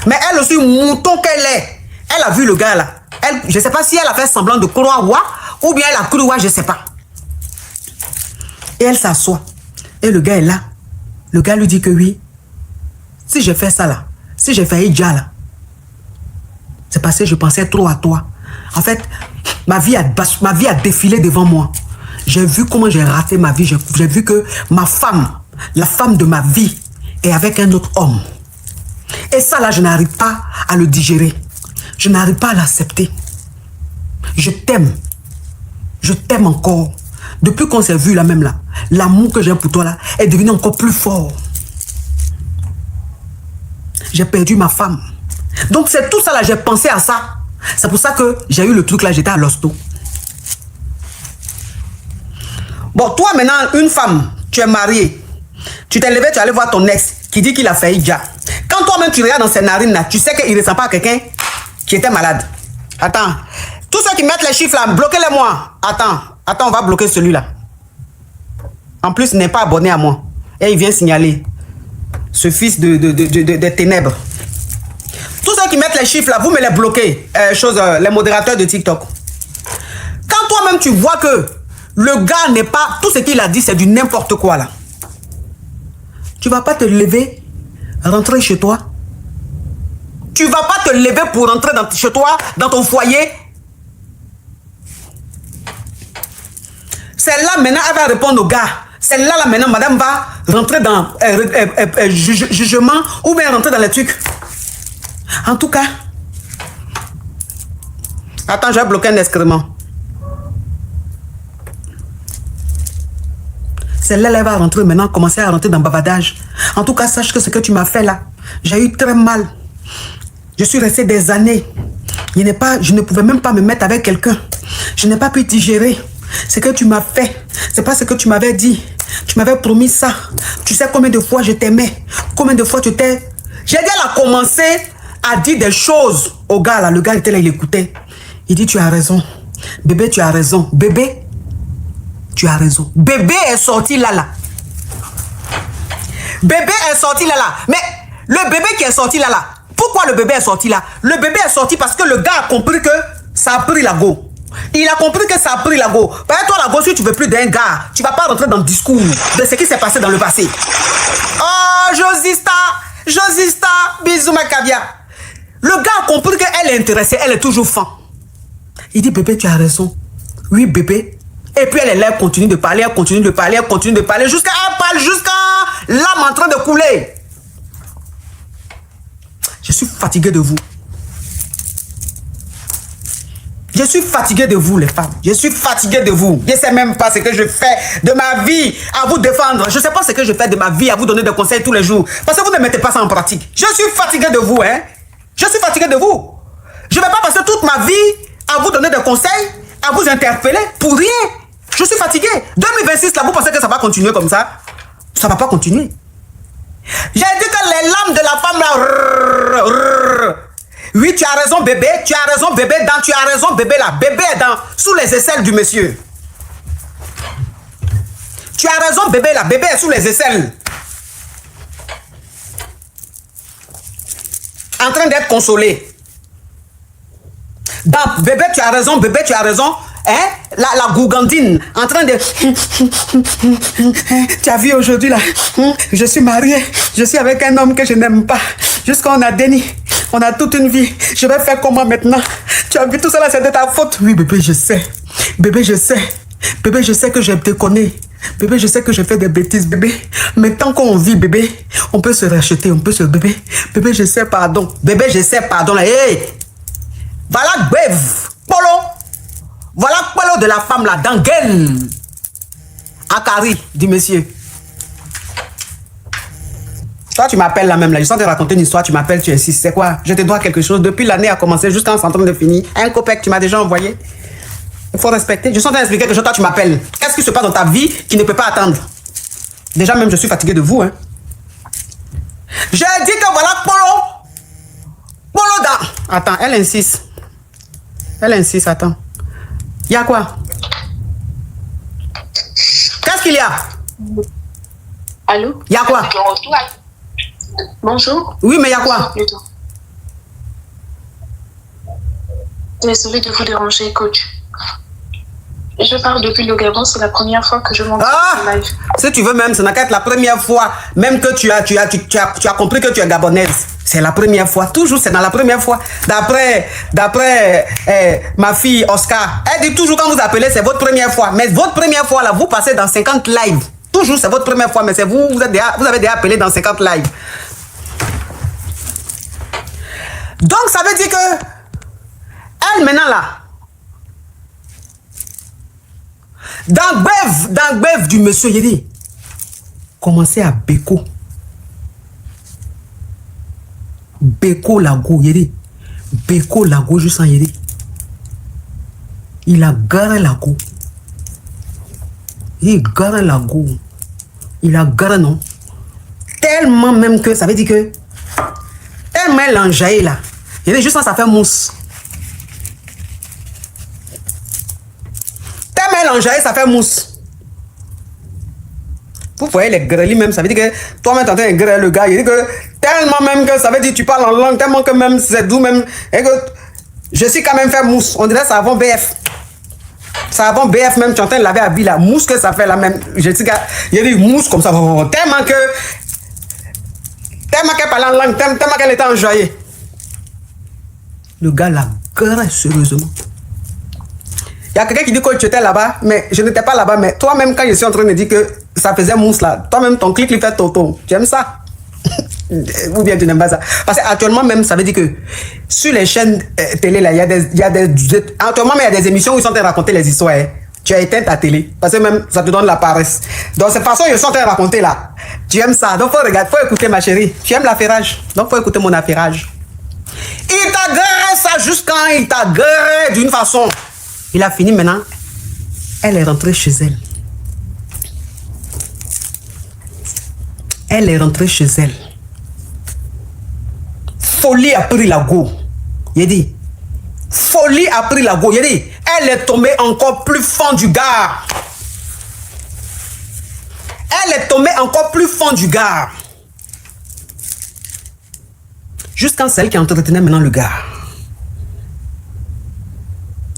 Mais elle aussi, mouton qu'elle est. Elle a vu le gars là. Elle, je ne sais pas si elle a fait semblant de croire ou bien elle a cru je ne sais pas. Et elle s'assoit. Et le gars est là. Le gars lui dit que oui. Si j'ai fait ça là, si j'ai fait Idja là, c'est parce que je pensais trop à toi. En fait, ma vie a défilé devant moi. J'ai vu comment j'ai raté ma vie. J'ai vu que ma femme, la femme de ma vie, est avec un autre homme. Et ça là, je n'arrive pas à le digérer. Je n'arrive pas à l'accepter. Je t'aime. Je t'aime encore. Depuis qu'on s'est vu là même là, l'amour que j'ai pour toi là est devenu encore plus fort. j'ai perdu ma femme. Donc c'est tout ça là, j'ai pensé à ça. C'est pour ça que j'ai eu le truc là, j'étais à l'hosto. Bon, toi maintenant, une femme, tu es mariée. Tu t'es levé, tu es allé voir ton ex qui dit qu'il a failli déjà. Quand toi-même tu regardes dans ses narines là, tu sais qu'il ne ressemble pas à quelqu'un qui était malade. Attends. Tous ceux qui mettent les chiffres là, bloquez-les moi. Attends, on va bloquer celui-là. En plus, il n'est pas abonné à moi. Et il vient signaler. Ce fils de ténèbres. Tous ceux qui mettent les chiffres là, vous me les bloquez. Les modérateurs de TikTok. Quand toi-même tu vois que le gars n'est pas... Tout ce qu'il a dit, c'est du n'importe quoi là. Tu vas pas te lever, rentrer chez toi. Tu vas pas te lever pour rentrer chez toi, dans ton foyer. Celle-là, maintenant, elle va répondre au gars. Celle-là, là, maintenant, madame va rentrer dans jugement ou bien rentrer dans les trucs. En tout cas, attends, je vais bloquer un excrément. Celle-là, elle va rentrer maintenant, commencer à rentrer dans le bavardage. En tout cas, sache que ce que tu m'as fait là, j'ai eu très mal. Je suis resté des années. Je ne pouvais même pas me mettre avec quelqu'un. Je n'ai pas pu digérer ce que tu m'as fait. C'est pas ce que tu m'avais dit. Tu m'avais promis ça. Tu sais combien de fois je t'aimais. Combien de fois tu t'es... J'ai dit, elle a commencé à dire des choses au gars là. Le gars était là, il écoutait. Il dit, tu as raison. Bébé, tu as raison. Bébé, tu as raison. Bébé est sorti là. Bébé est sorti là. Mais le bébé qui est sorti là. Pourquoi le bébé est sorti là? Le bébé est sorti parce que le gars a compris que ça a pris la go. Il a compris que ça a pris la go. Par exemple, toi, la go, si tu veux plus d'un gars, tu vas pas rentrer dans le discours de ce qui s'est passé dans le passé. Oh, Josista, bisous ma caviar. Le gars a compris qu'elle est intéressée, elle est toujours fan. Il dit, bébé, tu as raison. Oui, bébé. Et puis elle est là, elle continue de parler, jusqu'à l'âme en train de couler. Je suis fatigué de vous. Je suis fatigué de vous, les femmes. Je suis fatigué de vous. Je ne sais même pas ce que je fais de ma vie à vous défendre. Je ne sais pas ce que je fais de ma vie à vous donner des conseils tous les jours. Parce que vous ne mettez pas ça en pratique. Je suis fatigué de vous, hein. Je suis fatigué de vous. Je ne vais pas passer toute ma vie à vous donner des conseils, à vous interpeller pour rien. Je suis fatigué. 2026, là, vous pensez que ça va continuer comme ça? Ça ne va pas continuer. J'ai dit que les lames de la femme là... Oui, tu as raison, bébé. Tu as raison, bébé. Tu as raison, bébé là. Bébé est sous les aisselles du monsieur. Tu as raison, bébé là. Bébé est sous les aisselles. En train d'être consolé. Bébé, tu as raison, bébé, tu as raison. Hein? La gougandine en train de... Tu as vu aujourd'hui là, je suis mariée, je suis avec un homme que je n'aime pas. Jusqu'à on a déni, on a toute une vie. Je vais faire comment maintenant? Tu as vu tout ça là, c'est de ta faute. Oui bébé, je sais. Bébé, je sais. Bébé, je sais que je te connais. Bébé, je sais que je fais des bêtises, bébé. Mais tant qu'on vit, bébé, on peut se racheter, on peut se... Bébé, je sais pardon. Bébé, je sais pardon. Hey! Voilà, bève, polo. Voilà polo de la femme là, d'Angel. Akari, dit monsieur. Toi, tu m'appelles là même là. Je sens te raconter une histoire, tu m'appelles, tu insistes. C'est quoi? Je te dois quelque chose. Depuis l'année a commencé jusqu'à en train de finir. Un copec, tu m'as déjà envoyé. Il faut respecter. Je sens t'expliquer quelque chose, toi tu m'appelles. Qu'est-ce qui se passe dans ta vie qui ne peut pas attendre? Déjà même je suis fatigué de vous. Hein. J'ai dit que voilà Polo. Polo dans... Attends, elle insiste. Attends. Il y a quoi? Qu'est-ce qu'il y a? Allô? Il y a quoi? Bonjour. Oui, mais il y a quoi? Désolée de vous déranger, coach. Je parle depuis le Gabon, c'est la première fois que je monte en live. Si tu veux même, ça n'a qu'à être la première fois, même que tu as compris que tu es gabonaise. C'est la première fois, toujours c'est dans la première fois. D'après ma fille Oscar, elle dit toujours quand vous appelez, c'est votre première fois. Mais votre première fois là, vous passez dans 50 lives. Toujours c'est votre première fois, mais c'est vous avez déjà appelé dans 50 lives. Donc ça veut dire que, elle maintenant là, dans le bœuf du monsieur, il dit, commencez à béco. Beko Lago, yédi. Beko Lago, juste en yédi. Il a garé Lago. Il garé Lago. Il a garé, non. Tellement même que, ça veut dire que, tellement il a enjaillé là. Il est juste en ça fait mousse. Tellement il a enjaillé, ça fait mousse. Vous voyez les grêlis même, ça veut dire que toi-même tu es en train de grêler le gars. Il dit que tellement même que ça veut dire que tu parles en langue, tellement que même c'est doux même. Et que je suis quand même fait mousse. On dirait savon BF. Savon BF même, tu es en train de laver à billes la mousse que ça fait la même. Je dis qu'il y a des mousses comme ça. Tellement qu'elle parlait en langue, tellement qu'elle était enjoyée. Le gars l'a gré sérieusement. Il y a quelqu'un qui dit que tu étais là-bas, mais je n'étais pas là-bas. Mais toi-même, quand je suis en train de dire que ça faisait mousse là, toi-même, ton clic, il fait toto. Tu aimes ça? Ou bien tu n'aimes pas ça? Parce qu'actuellement même, ça veut dire que sur les chaînes télé, là, actuellement, il y a des émissions où ils sont en train de raconter les histoires. Hein. Tu as éteint ta télé. Parce que même, ça te donne la paresse. Donc, cette façon, ils sont en train de raconter là. Tu aimes ça. Donc, faut regarder, faut écouter ma chérie. Tu aimes l'affairage. Donc, faut écouter mon affairage. Il t'a gueuré ça jusqu'à il t'a gueuré d'une façon. Il a fini maintenant. Elle est rentrée chez elle. Elle est rentrée chez elle. Folie a pris la go. Il dit. Folie a pris la go. Il dit. Elle est tombée encore plus fond du gars. Elle est tombée encore plus fond du gars. Jusqu'à celle qui entretenait maintenant le gars.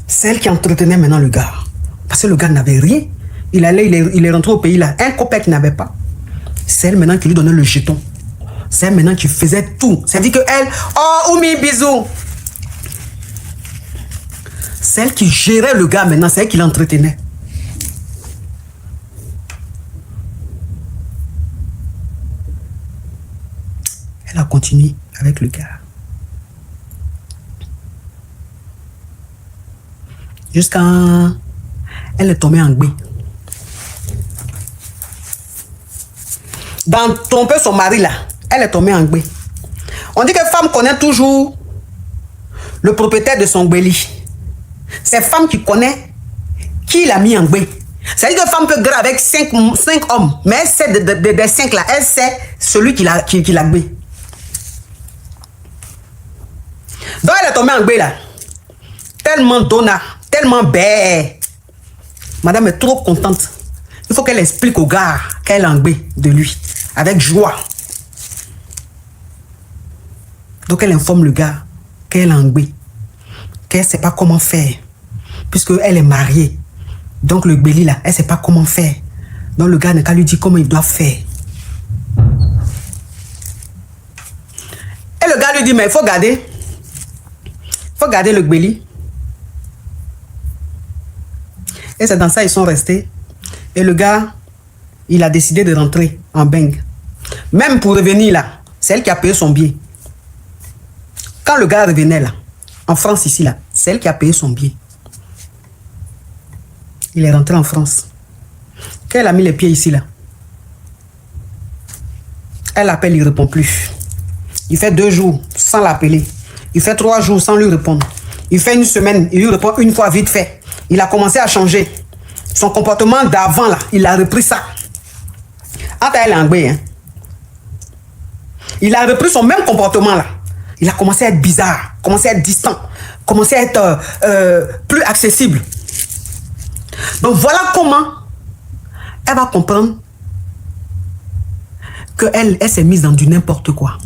Celle qui entretenait maintenant le gars. Parce que le gars n'avait rien. Il est rentré au pays là. Un copec n'avait pas. Celle maintenant qui lui donnait le jeton. Celle maintenant qui faisait tout. C'est-à-dire que elle, oh, Oumi, bisous. Celle qui gérait le gars maintenant, c'est elle qui l'entretenait. Elle a continué avec le gars. Jusqu'à... Elle est tombée en gbé. Dans tromper son mari là, elle est tombée en gbé. On dit que femme connaît toujours le propriétaire de son gbéli. C'est femme qui connaît qui l'a mis en gbé. C'est-à-dire que femme peut grave avec 5 hommes, mais elle sait des 5 là, elle sait celui qui l'a gbé. Donc elle est tombée en gbé là. Tellement donna, tellement belle. Madame est trop contente. Il faut qu'elle explique au gars qu'elle est en gbé de lui. Avec joie. Donc elle informe le gars qu'elle est en gbé. Qu'elle ne sait pas comment faire. Puisqu'elle est mariée. Donc le gbéli là, elle ne sait pas comment faire. Donc le gars n'a qu'à lui dire comment il doit faire. Et le gars lui dit, mais il faut garder. Il faut garder le gbéli. Et c'est dans ça ils sont restés. Et le gars, il a décidé de rentrer en Beng. Même pour revenir là, c'est elle qui a payé son billet. Quand le gars revenait là, en France ici là, c'est elle qui a payé son billet. Il est rentré en France. Quand elle a mis les pieds ici là, elle l'appelle, il ne répond plus. Il fait 2 jours sans l'appeler. Il fait 3 jours sans lui répondre. Il fait 1 semaine, il lui répond une fois vite fait. Il a commencé à changer. Son comportement d'avant là, il a repris ça. Entre elle et Angbé, hein. Il a repris son même comportement là. Il a commencé à être bizarre, commencé à être distant, commencé à être plus accessible. Donc voilà comment elle va comprendre qu'elle s'est mise dans du n'importe quoi.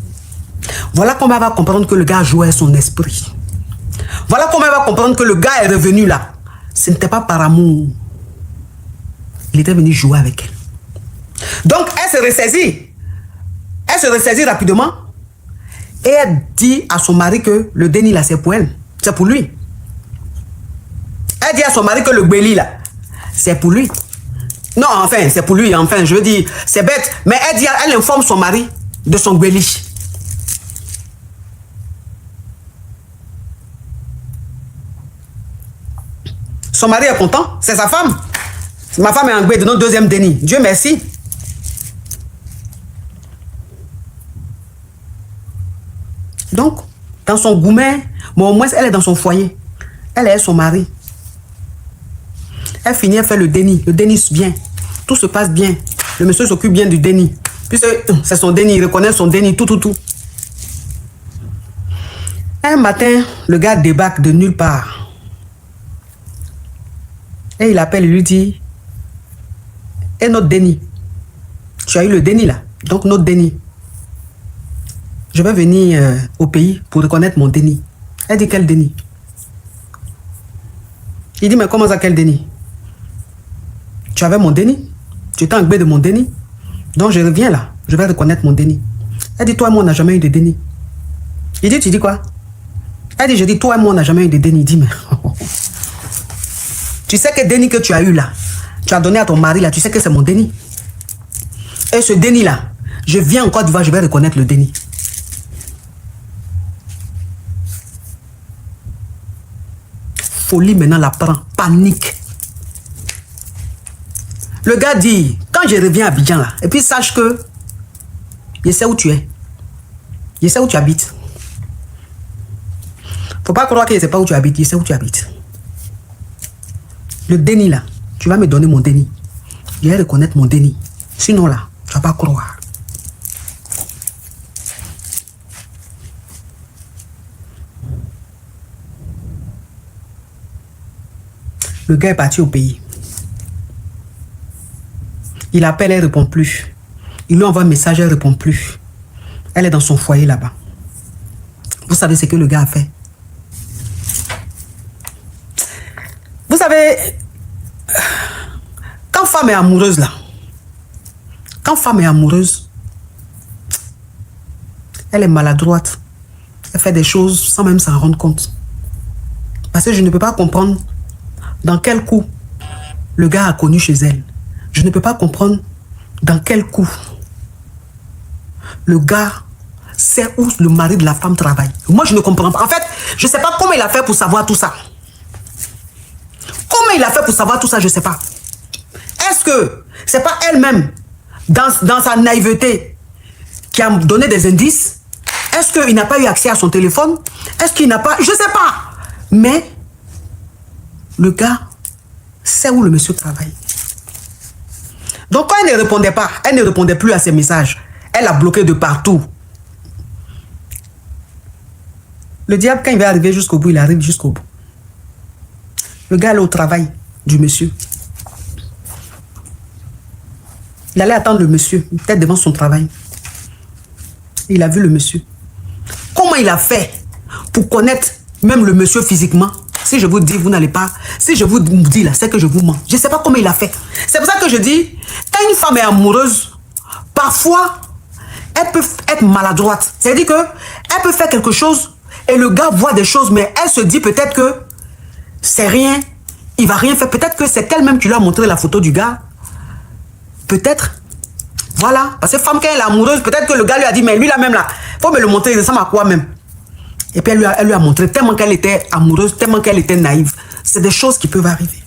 Voilà comment elle va comprendre que le gars a joué son esprit. Voilà comment elle va comprendre que le gars est revenu là. Ce n'était pas par amour. Il était venu jouer avec elle. Donc elle se ressaisit. Elle se ressaisit rapidement. Et elle dit à son mari que le déni là c'est pour elle. C'est pour lui. Elle dit à son mari que le gbéli là, c'est pour lui. Non, enfin, c'est pour lui. Enfin, je veux dire, c'est bête. Mais elle dit, elle informe son mari de son gbéli. Son mari est content. C'est sa femme. Ma femme est en gbé de notre 2e déni. Dieu merci. Donc, dans son gourmet, bon, au moins, elle est dans son foyer. Elle est son mari. Elle finit, elle fait le déni. Le déni bien. Tout se passe bien. Le monsieur s'occupe bien du déni. Puisque c'est son déni, il reconnaît son déni, tout. Un matin, le gars débarque de nulle part. Et il appelle et lui dit, et notre déni. Tu as eu le déni là. Donc notre déni. Je vais venir au pays pour reconnaître mon déni. Elle dit, quel déni? Il dit, mais comment ça, quel déni? Tu avais mon déni. Tu t'es engueulé de mon déni. Donc je reviens là. Je vais reconnaître mon déni. Elle dit, toi et moi, on n'a jamais eu de déni. Il dit, tu dis quoi? Elle dit, je dis, toi et moi, on n'a jamais eu de déni. Il dit, mais... tu sais quel déni que tu as eu là? Tu as donné à ton mari là. Tu sais que c'est mon déni. Et ce déni là, je viens en Côte d'Ivoire, je vais reconnaître le déni. Folie maintenant la prend. Panique. Le gars dit, quand je reviens à Abidjan là, et puis sache que je sais où tu es. Je sais où tu habites. Faut pas croire que je ne sais pas où tu habites. Je sais où tu habites. Le déni là, tu vas me donner mon déni. Je vais reconnaître mon déni. Sinon là, tu vas pas croire. Le gars est parti au pays. Il appelle, elle ne répond plus. Il lui envoie un message, elle ne répond plus. Elle est dans son foyer là-bas. Vous savez ce que le gars a fait? Vous savez, quand femme est amoureuse là, quand femme est amoureuse, elle est maladroite. Elle fait des choses sans même s'en rendre compte. Parce que je ne peux pas comprendre dans quel coup le gars a connu chez elle. Je ne peux pas comprendre dans quel coup le gars sait où le mari de la femme travaille. Moi, je ne comprends pas. En fait, je ne sais pas comment il a fait pour savoir tout ça. Comment il a fait pour savoir tout ça, je ne sais pas. Est-ce que ce n'est pas elle-même, dans sa naïveté, qui a donné des indices? Est-ce qu'il n'a pas eu accès à son téléphone? Est-ce qu'il n'a pas... Je ne sais pas. Mais le gars sait où le monsieur travaille. Donc quand elle ne répondait pas, elle ne répondait plus à ses messages. Elle a bloqué de partout. Le diable, quand il va arriver jusqu'au bout, il arrive jusqu'au bout. Le gars est au travail du monsieur. Il allait attendre le monsieur, peut-être devant son travail. Il a vu le monsieur. Comment il a fait pour connaître même le monsieur physiquement? Si je vous dis, vous n'allez pas. Si je vous dis là, c'est que je vous mens. Je ne sais pas comment il a fait. C'est pour ça que je dis, quand une femme est amoureuse, parfois, elle peut être maladroite. C'est-à-dire qu'elle peut faire quelque chose et le gars voit des choses, mais elle se dit peut-être que c'est rien, il va rien faire. Peut-être que c'est elle-même qui lui a montré la photo du gars. Peut-être. Voilà. Parce que femme, quand elle est amoureuse, peut-être que le gars lui a dit, mais lui là même là, il faut me le montrer, il ressemble à quoi même? Et puis elle lui a montré tellement qu'elle était amoureuse, tellement qu'elle était naïve. C'est des choses qui peuvent arriver.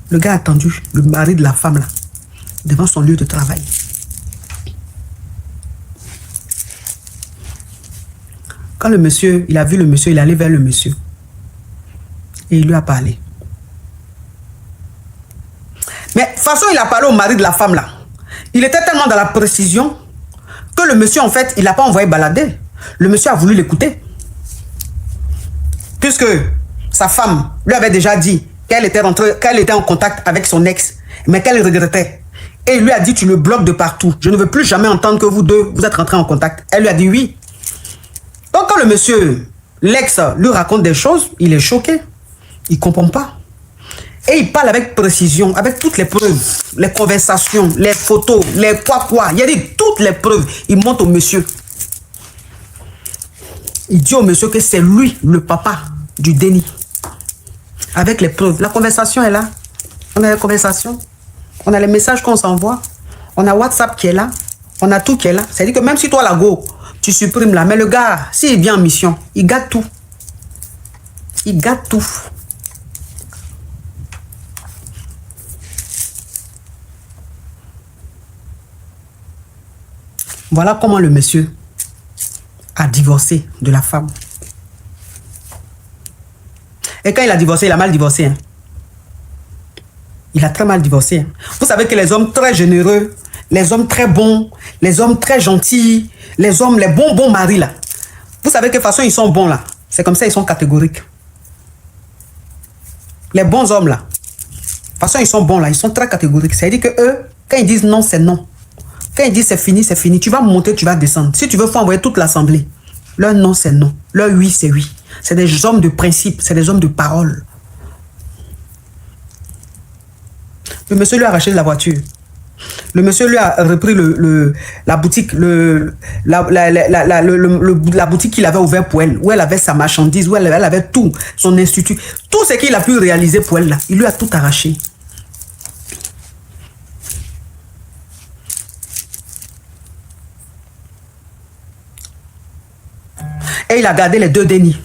Le gars a attendu le mari de la femme là, devant son lieu de travail. Quand le monsieur, il a vu le monsieur, il est allé vers le monsieur. Et il lui a parlé. Mais de toute façon, il a parlé au mari de la femme là. Il était tellement dans la précision que le monsieur, en fait, il n'a pas envoyé balader. Le monsieur a voulu l'écouter. Puisque sa femme lui avait déjà dit qu'elle était rentrée, qu'elle était en contact avec son ex, mais qu'elle regrettait. Et il lui a dit, tu le bloques de partout. Je ne veux plus jamais entendre que vous deux, vous êtes rentrés en contact. Elle lui a dit oui. Donc quand le monsieur, l'ex, lui raconte des choses, il est choqué. Il ne comprend pas. Et il parle avec précision, avec toutes les preuves, les conversations, les photos, les quoi. Il a dit toutes les preuves. Il montre au monsieur. Il dit au monsieur que c'est lui, le papa du déni. Avec les preuves. La conversation est là. On a les conversations. On a les messages qu'on s'envoie. On a WhatsApp qui est là. On a tout qui est là. C'est-à-dire que même si toi, la go, tu supprimes là. Mais le gars, s'il vient en mission, il gâte tout. Il gâte tout. Voilà comment le monsieur a divorcé de la femme. Et quand il a divorcé, il a mal divorcé. Hein. Il a très mal divorcé. Hein. Vous savez que les hommes très généreux, les hommes très bons, les hommes très gentils, les bons maris là. Vous savez que de toute façon ils sont bons là. C'est comme ça, ils sont catégoriques. Les bons hommes là. De toute façon, ils sont bons là, ils sont très catégoriques. C'est-à-dire que eux, quand ils disent non, c'est non. Quand ils disent c'est fini, c'est fini. Tu vas monter, tu vas descendre. Si tu veux, il faut envoyer toute l'assemblée. Leur non, c'est non. Leur oui, c'est oui. C'est des hommes de principe, c'est des hommes de parole. Le monsieur lui a arraché la voiture. Le monsieur lui a repris la boutique, la boutique qu'il avait ouverte pour elle, où elle avait sa marchandise, où elle avait tout, son institut. Tout ce qu'il a pu réaliser pour elle, là, il lui a tout arraché. Et il a gardé les 2 dénis.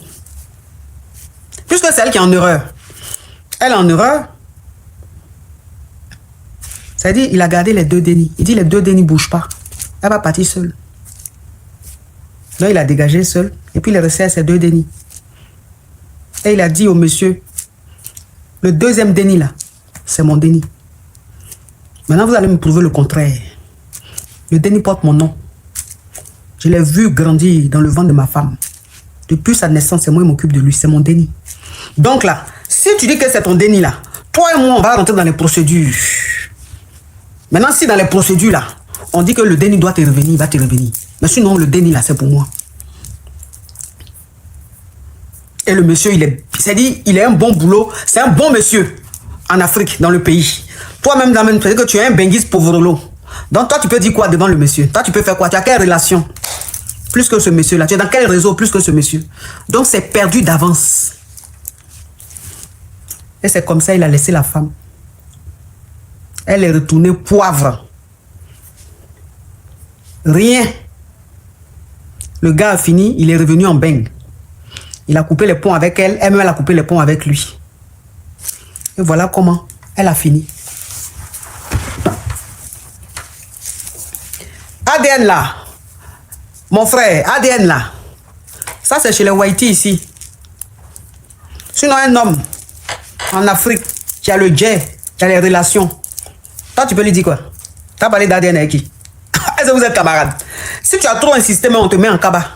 Puisque c'est elle qui est en erreur. Elle est en erreur. C'est-à-dire, il a gardé les 2 dénis. Il dit, les 2 dénis ne bougent pas. Elle va partir seule. Donc, il a dégagé seul. Et puis, il est resté à ses 2 dénis. Et il a dit au monsieur, le 2e déni là, c'est mon déni. Maintenant, vous allez me prouver le contraire. Le déni porte mon nom. Je l'ai vu grandir dans le ventre de ma femme. Depuis sa naissance, c'est moi qui m'occupe de lui. C'est mon déni. Donc là, si tu dis que c'est ton déni là, toi et moi, on va rentrer dans les procédures. Maintenant, si dans les procédures là, on dit que le déni doit te revenir, il va te revenir. Mais sinon, le déni là, c'est pour moi. Et le monsieur, il est un bon boulot. C'est un bon monsieur en Afrique, dans le pays. Toi-même, tu sais que tu es un benguiste pauvrelo. Donc, toi, tu peux dire quoi devant le monsieur? Toi, tu peux faire quoi? Tu as quelle relation? Plus que ce monsieur-là. Tu es dans quel réseau plus que ce monsieur? Donc, c'est perdu d'avance. Et c'est comme ça il a laissé la femme. Elle est retournée poivre. Rien. Le gars a fini, il est revenu en beigne. Il a coupé les ponts avec elle, elle-même elle a coupé les ponts avec lui. Et voilà comment elle a fini. ADN là, mon frère, ADN là, ça c'est chez les Whitey ici. Sinon un homme en Afrique qui a le jet, qui a les relations, toi tu peux lui dire quoi? Tu as parlé d'ADN avec qui? Est-ce que vous êtes camarades? Si tu as trop insisté, on te met en cabas.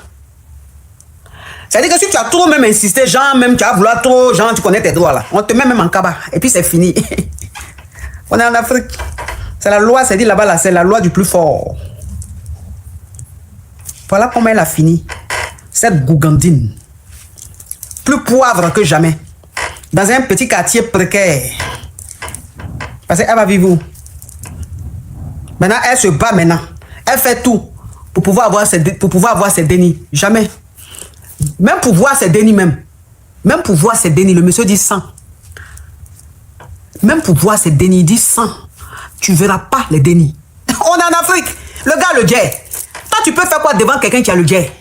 C'est-à-dire que si tu as trop même insisté, genre même tu as voulu trop, genre tu connais tes droits là, on te met même en cabas et puis c'est fini. On est en Afrique. C'est la loi, c'est dit là-bas là, c'est la loi du plus fort. Voilà comment elle a fini. Cette gougandine. Plus poivre que jamais. Dans un petit quartier précaire. Parce qu'elle va vivre où? Maintenant, elle se bat maintenant. Elle fait tout pour pouvoir avoir ses dénis. Jamais. Même pour voir ses dénis même. Même pour voir ses dénis, le monsieur dit 100. Même pour voir ses dénis, il dit 100. Tu ne verras pas les dénis. On est en Afrique. Le gars le jet. Toi, tu peux faire quoi devant quelqu'un qui a le jet?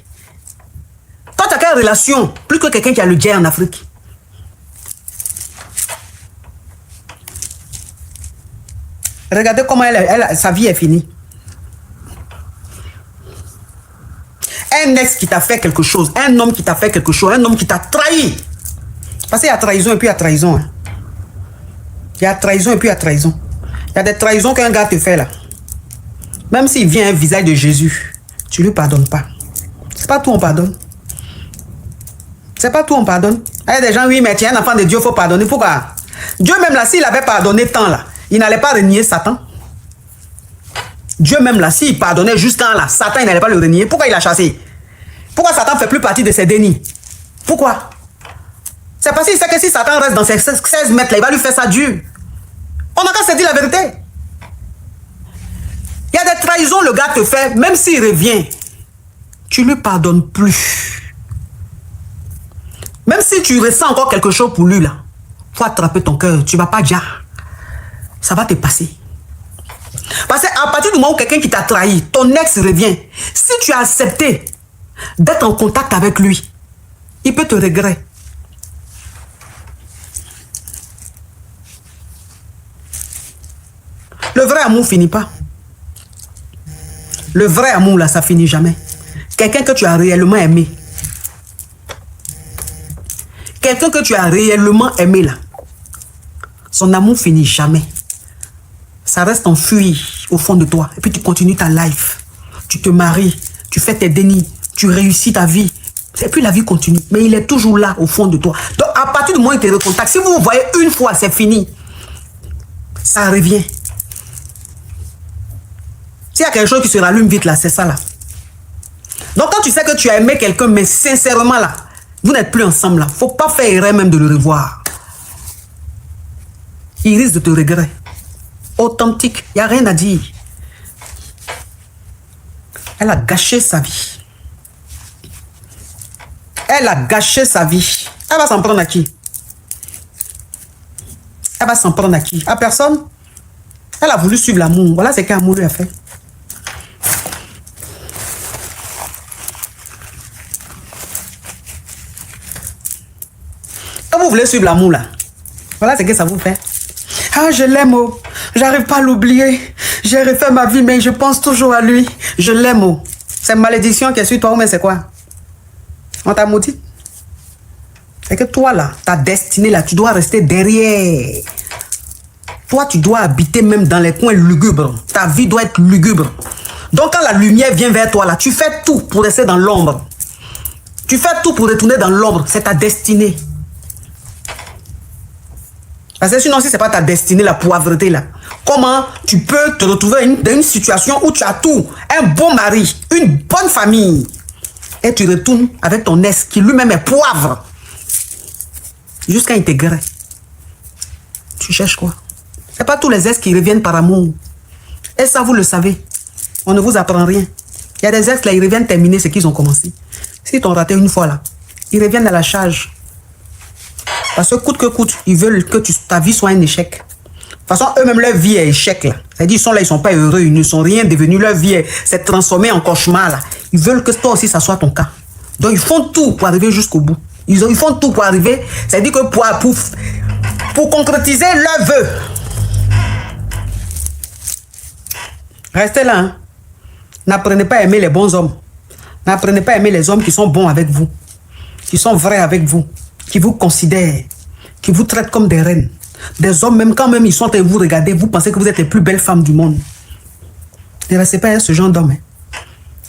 Toi, tu as quelle relation plus que quelqu'un qui a le jet en Afrique? Regardez comment sa vie est finie. Un ex qui t'a fait quelque chose, un homme qui t'a fait quelque chose, un homme qui t'a trahi. Parce qu'il y a trahison et puis il y a trahison. Hein. Il y a trahison et puis il y a trahison. Il y a des trahisons qu'un gars te fait là. Même s'il vient un visage de Jésus, tu ne lui pardonnes pas. C'est pas tout on pardonne. C'est pas tout on pardonne. Il y a des gens, oui, mais tu es un enfant de Dieu, il faut pardonner. Pourquoi? Dieu même là, s'il avait pardonné tant là, il n'allait pas renier Satan. Dieu même là, s'il pardonnait jusqu'à là, Satan, il n'allait pas le renier. Pourquoi il a chassé? Pourquoi Satan ne fait plus partie de ses dénis? Pourquoi? C'est parce qu'il sait que si Satan reste dans ses 16 mètres là, il va lui faire ça dur. On n'a qu'à se dire la vérité. Il y a des trahisons le gars te fait, même s'il revient, tu ne lui pardonnes plus. Même si tu ressens encore quelque chose pour lui là, il faut attraper ton cœur, tu ne vas pas dire. Ça va te passer. Parce qu'à partir du moment où quelqu'un qui t'a trahi, ton ex revient, si tu as accepté d'être en contact avec lui, il peut te regretter. Le vrai amour finit pas. Le vrai amour là, ça finit jamais. quelqu'un que tu as réellement aimé. Quelqu'un que tu as réellement aimé là. Son amour finit jamais. Ça reste enfui au fond de toi. Et puis tu continues ta life. Tu te maries, tu fais tes dénis, tu réussis ta vie. Et puis la vie continue. Mais il est toujours là au fond de toi. Donc à partir du moment où il te recontacte, si vous vous voyez une fois, c'est fini. Ça revient. S'il y a quelque chose qui se rallume vite là, c'est ça là. Donc quand tu sais que tu as aimé quelqu'un, mais sincèrement là, vous n'êtes plus ensemble là. Faut pas faire erreur même de le revoir. Il risque de te regretter. Authentique, il n'y a rien à dire. Elle a gâché sa vie. Elle a gâché sa vie. Elle va s'en prendre à qui? Elle va s'en prendre à qui? À personne. Elle a voulu suivre l'amour. Voilà ce qu'amour lui a fait. Quand vous voulez suivre l'amour là, voilà ce que ça vous fait. Ah, je l'aime, oh. J'arrive pas à l'oublier. J'ai refait ma vie, mais je pense toujours à lui. Je l'aime, oh. C'est une malédiction qui est sur toi, mais c'est quoi? On t'a maudit. C'est que toi, là, ta destinée, là, tu dois rester derrière. Toi, tu dois habiter même dans les coins lugubres. Ta vie doit être lugubre. Donc, quand la lumière vient vers toi, là, tu fais tout pour rester dans l'ombre. Tu fais tout pour retourner dans l'ombre. C'est ta destinée. Parce que sinon, si ce n'est pas ta destinée, la poivreté, là, comment tu peux te retrouver dans une situation où tu as tout, un bon mari, une bonne famille, et tu retournes avec ton ex qui lui-même est poivre, jusqu'à intégrer. Tu cherches quoi? Ce n'est pas tous les ex qui reviennent par amour. Et ça, vous le savez. On ne vous apprend rien. Il y a des ex, là, ils reviennent terminer ce qu'ils ont commencé. S'ils t'ont raté une fois, là, ils reviennent à la charge. Parce que coûte que coûte, ils veulent que ta vie soit un échec. De toute façon, eux-mêmes, leur vie est échec. C'est-à-dire, ils sont là, ils ne sont pas heureux, ils ne sont rien devenus. Leur vie s'est transformée en cauchemar. Là. Ils veulent que toi aussi, ça soit ton cas. Donc, ils font tout pour arriver jusqu'au bout. Ils font tout pour arriver. C'est-à-dire que pour concrétiser leurs vœux. Restez là. Hein. N'apprenez pas à aimer les bons hommes. N'apprenez pas à aimer les hommes qui sont bons avec vous. Qui sont vrais avec vous. Qui vous considèrent, qui vous traitent comme des reines. Des hommes, même quand même ils sont en train de vous regarder, vous pensez que vous êtes les plus belles femmes du monde. Ne restez pas ce genre d'hommes. Hein.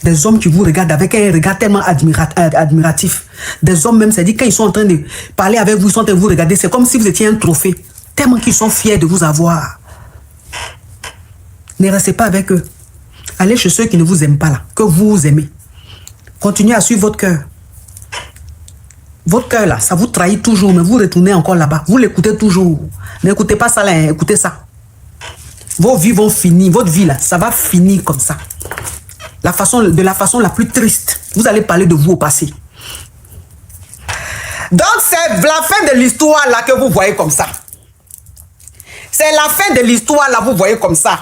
Des hommes qui vous regardent avec un regard tellement admiratif. Des hommes même, c'est-à-dire quand ils sont en train de parler avec vous, ils sont en train de vous regarder, c'est comme si vous étiez un trophée. Tellement qu'ils sont fiers de vous avoir. Ne restez pas avec eux. Allez chez ceux qui ne vous aiment pas là, que vous aimez. Continuez à suivre votre cœur. Votre cœur là, ça vous trahit toujours, mais vous retournez encore là-bas. Vous l'écoutez toujours. N'écoutez pas ça là, hein, écoutez ça. Vos vies vont finir, votre vie là, ça va finir comme ça. De la façon la plus triste. Vous allez parler de vous au passé. Donc c'est la fin de l'histoire là que vous voyez comme ça. C'est la fin de l'histoire là, vous voyez comme ça.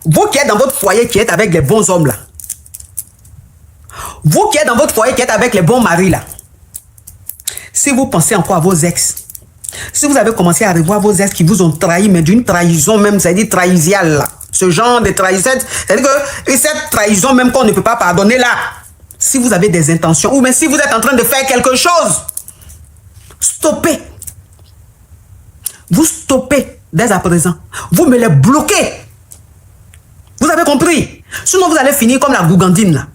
Vous qui êtes dans votre foyer, qui êtes avec les bons hommes là. Vous qui êtes dans votre foyer, qui êtes avec les bons maris là, si vous pensez encore à vos ex, si vous avez commencé à revoir vos ex qui vous ont trahi, mais d'une trahison même, c'est-à-dire trahisiale là, ce genre de trahison, c'est-à-dire que cette trahison même qu'on ne peut pas pardonner là, si vous avez des intentions, ou même si vous êtes en train de faire quelque chose, stoppez. Vous stoppez dès à présent. Vous me les bloquez. Vous avez compris? Sinon vous allez finir comme la gougandine là.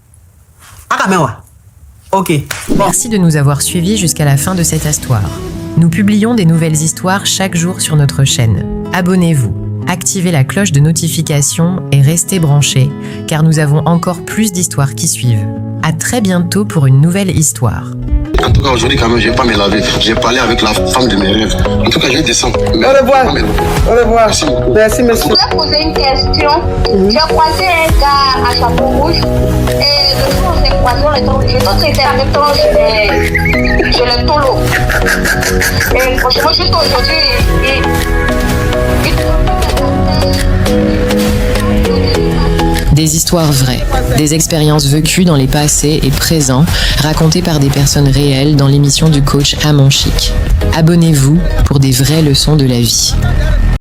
Ok. Bon. Merci de nous avoir suivis jusqu'à la fin de cette histoire. Nous publions des nouvelles histoires chaque jour sur notre chaîne. Abonnez-vous, activez la cloche de notification et restez branchés, car nous avons encore plus d'histoires qui suivent. À très bientôt pour une nouvelle histoire. En tout cas, aujourd'hui, quand même, je vais pas me laver. J'ai parlé avec la femme de mes rêves. En tout cas, je vais descendre. Au revoir. Au revoir. Merci beaucoup. Merci, monsieur. Je voulais poser une question. J'ai croisé un gars à chapeau rouge. Et le jour où on s'est croisé, j'ai été avec toi, je l'ai tolo. Et franchement, jusqu'à aujourd'hui, Des histoires vraies, des expériences vécues dans les passés et présents, racontées par des personnes réelles dans l'émission du coach Amon Chic. Abonnez-vous pour des vraies leçons de la vie.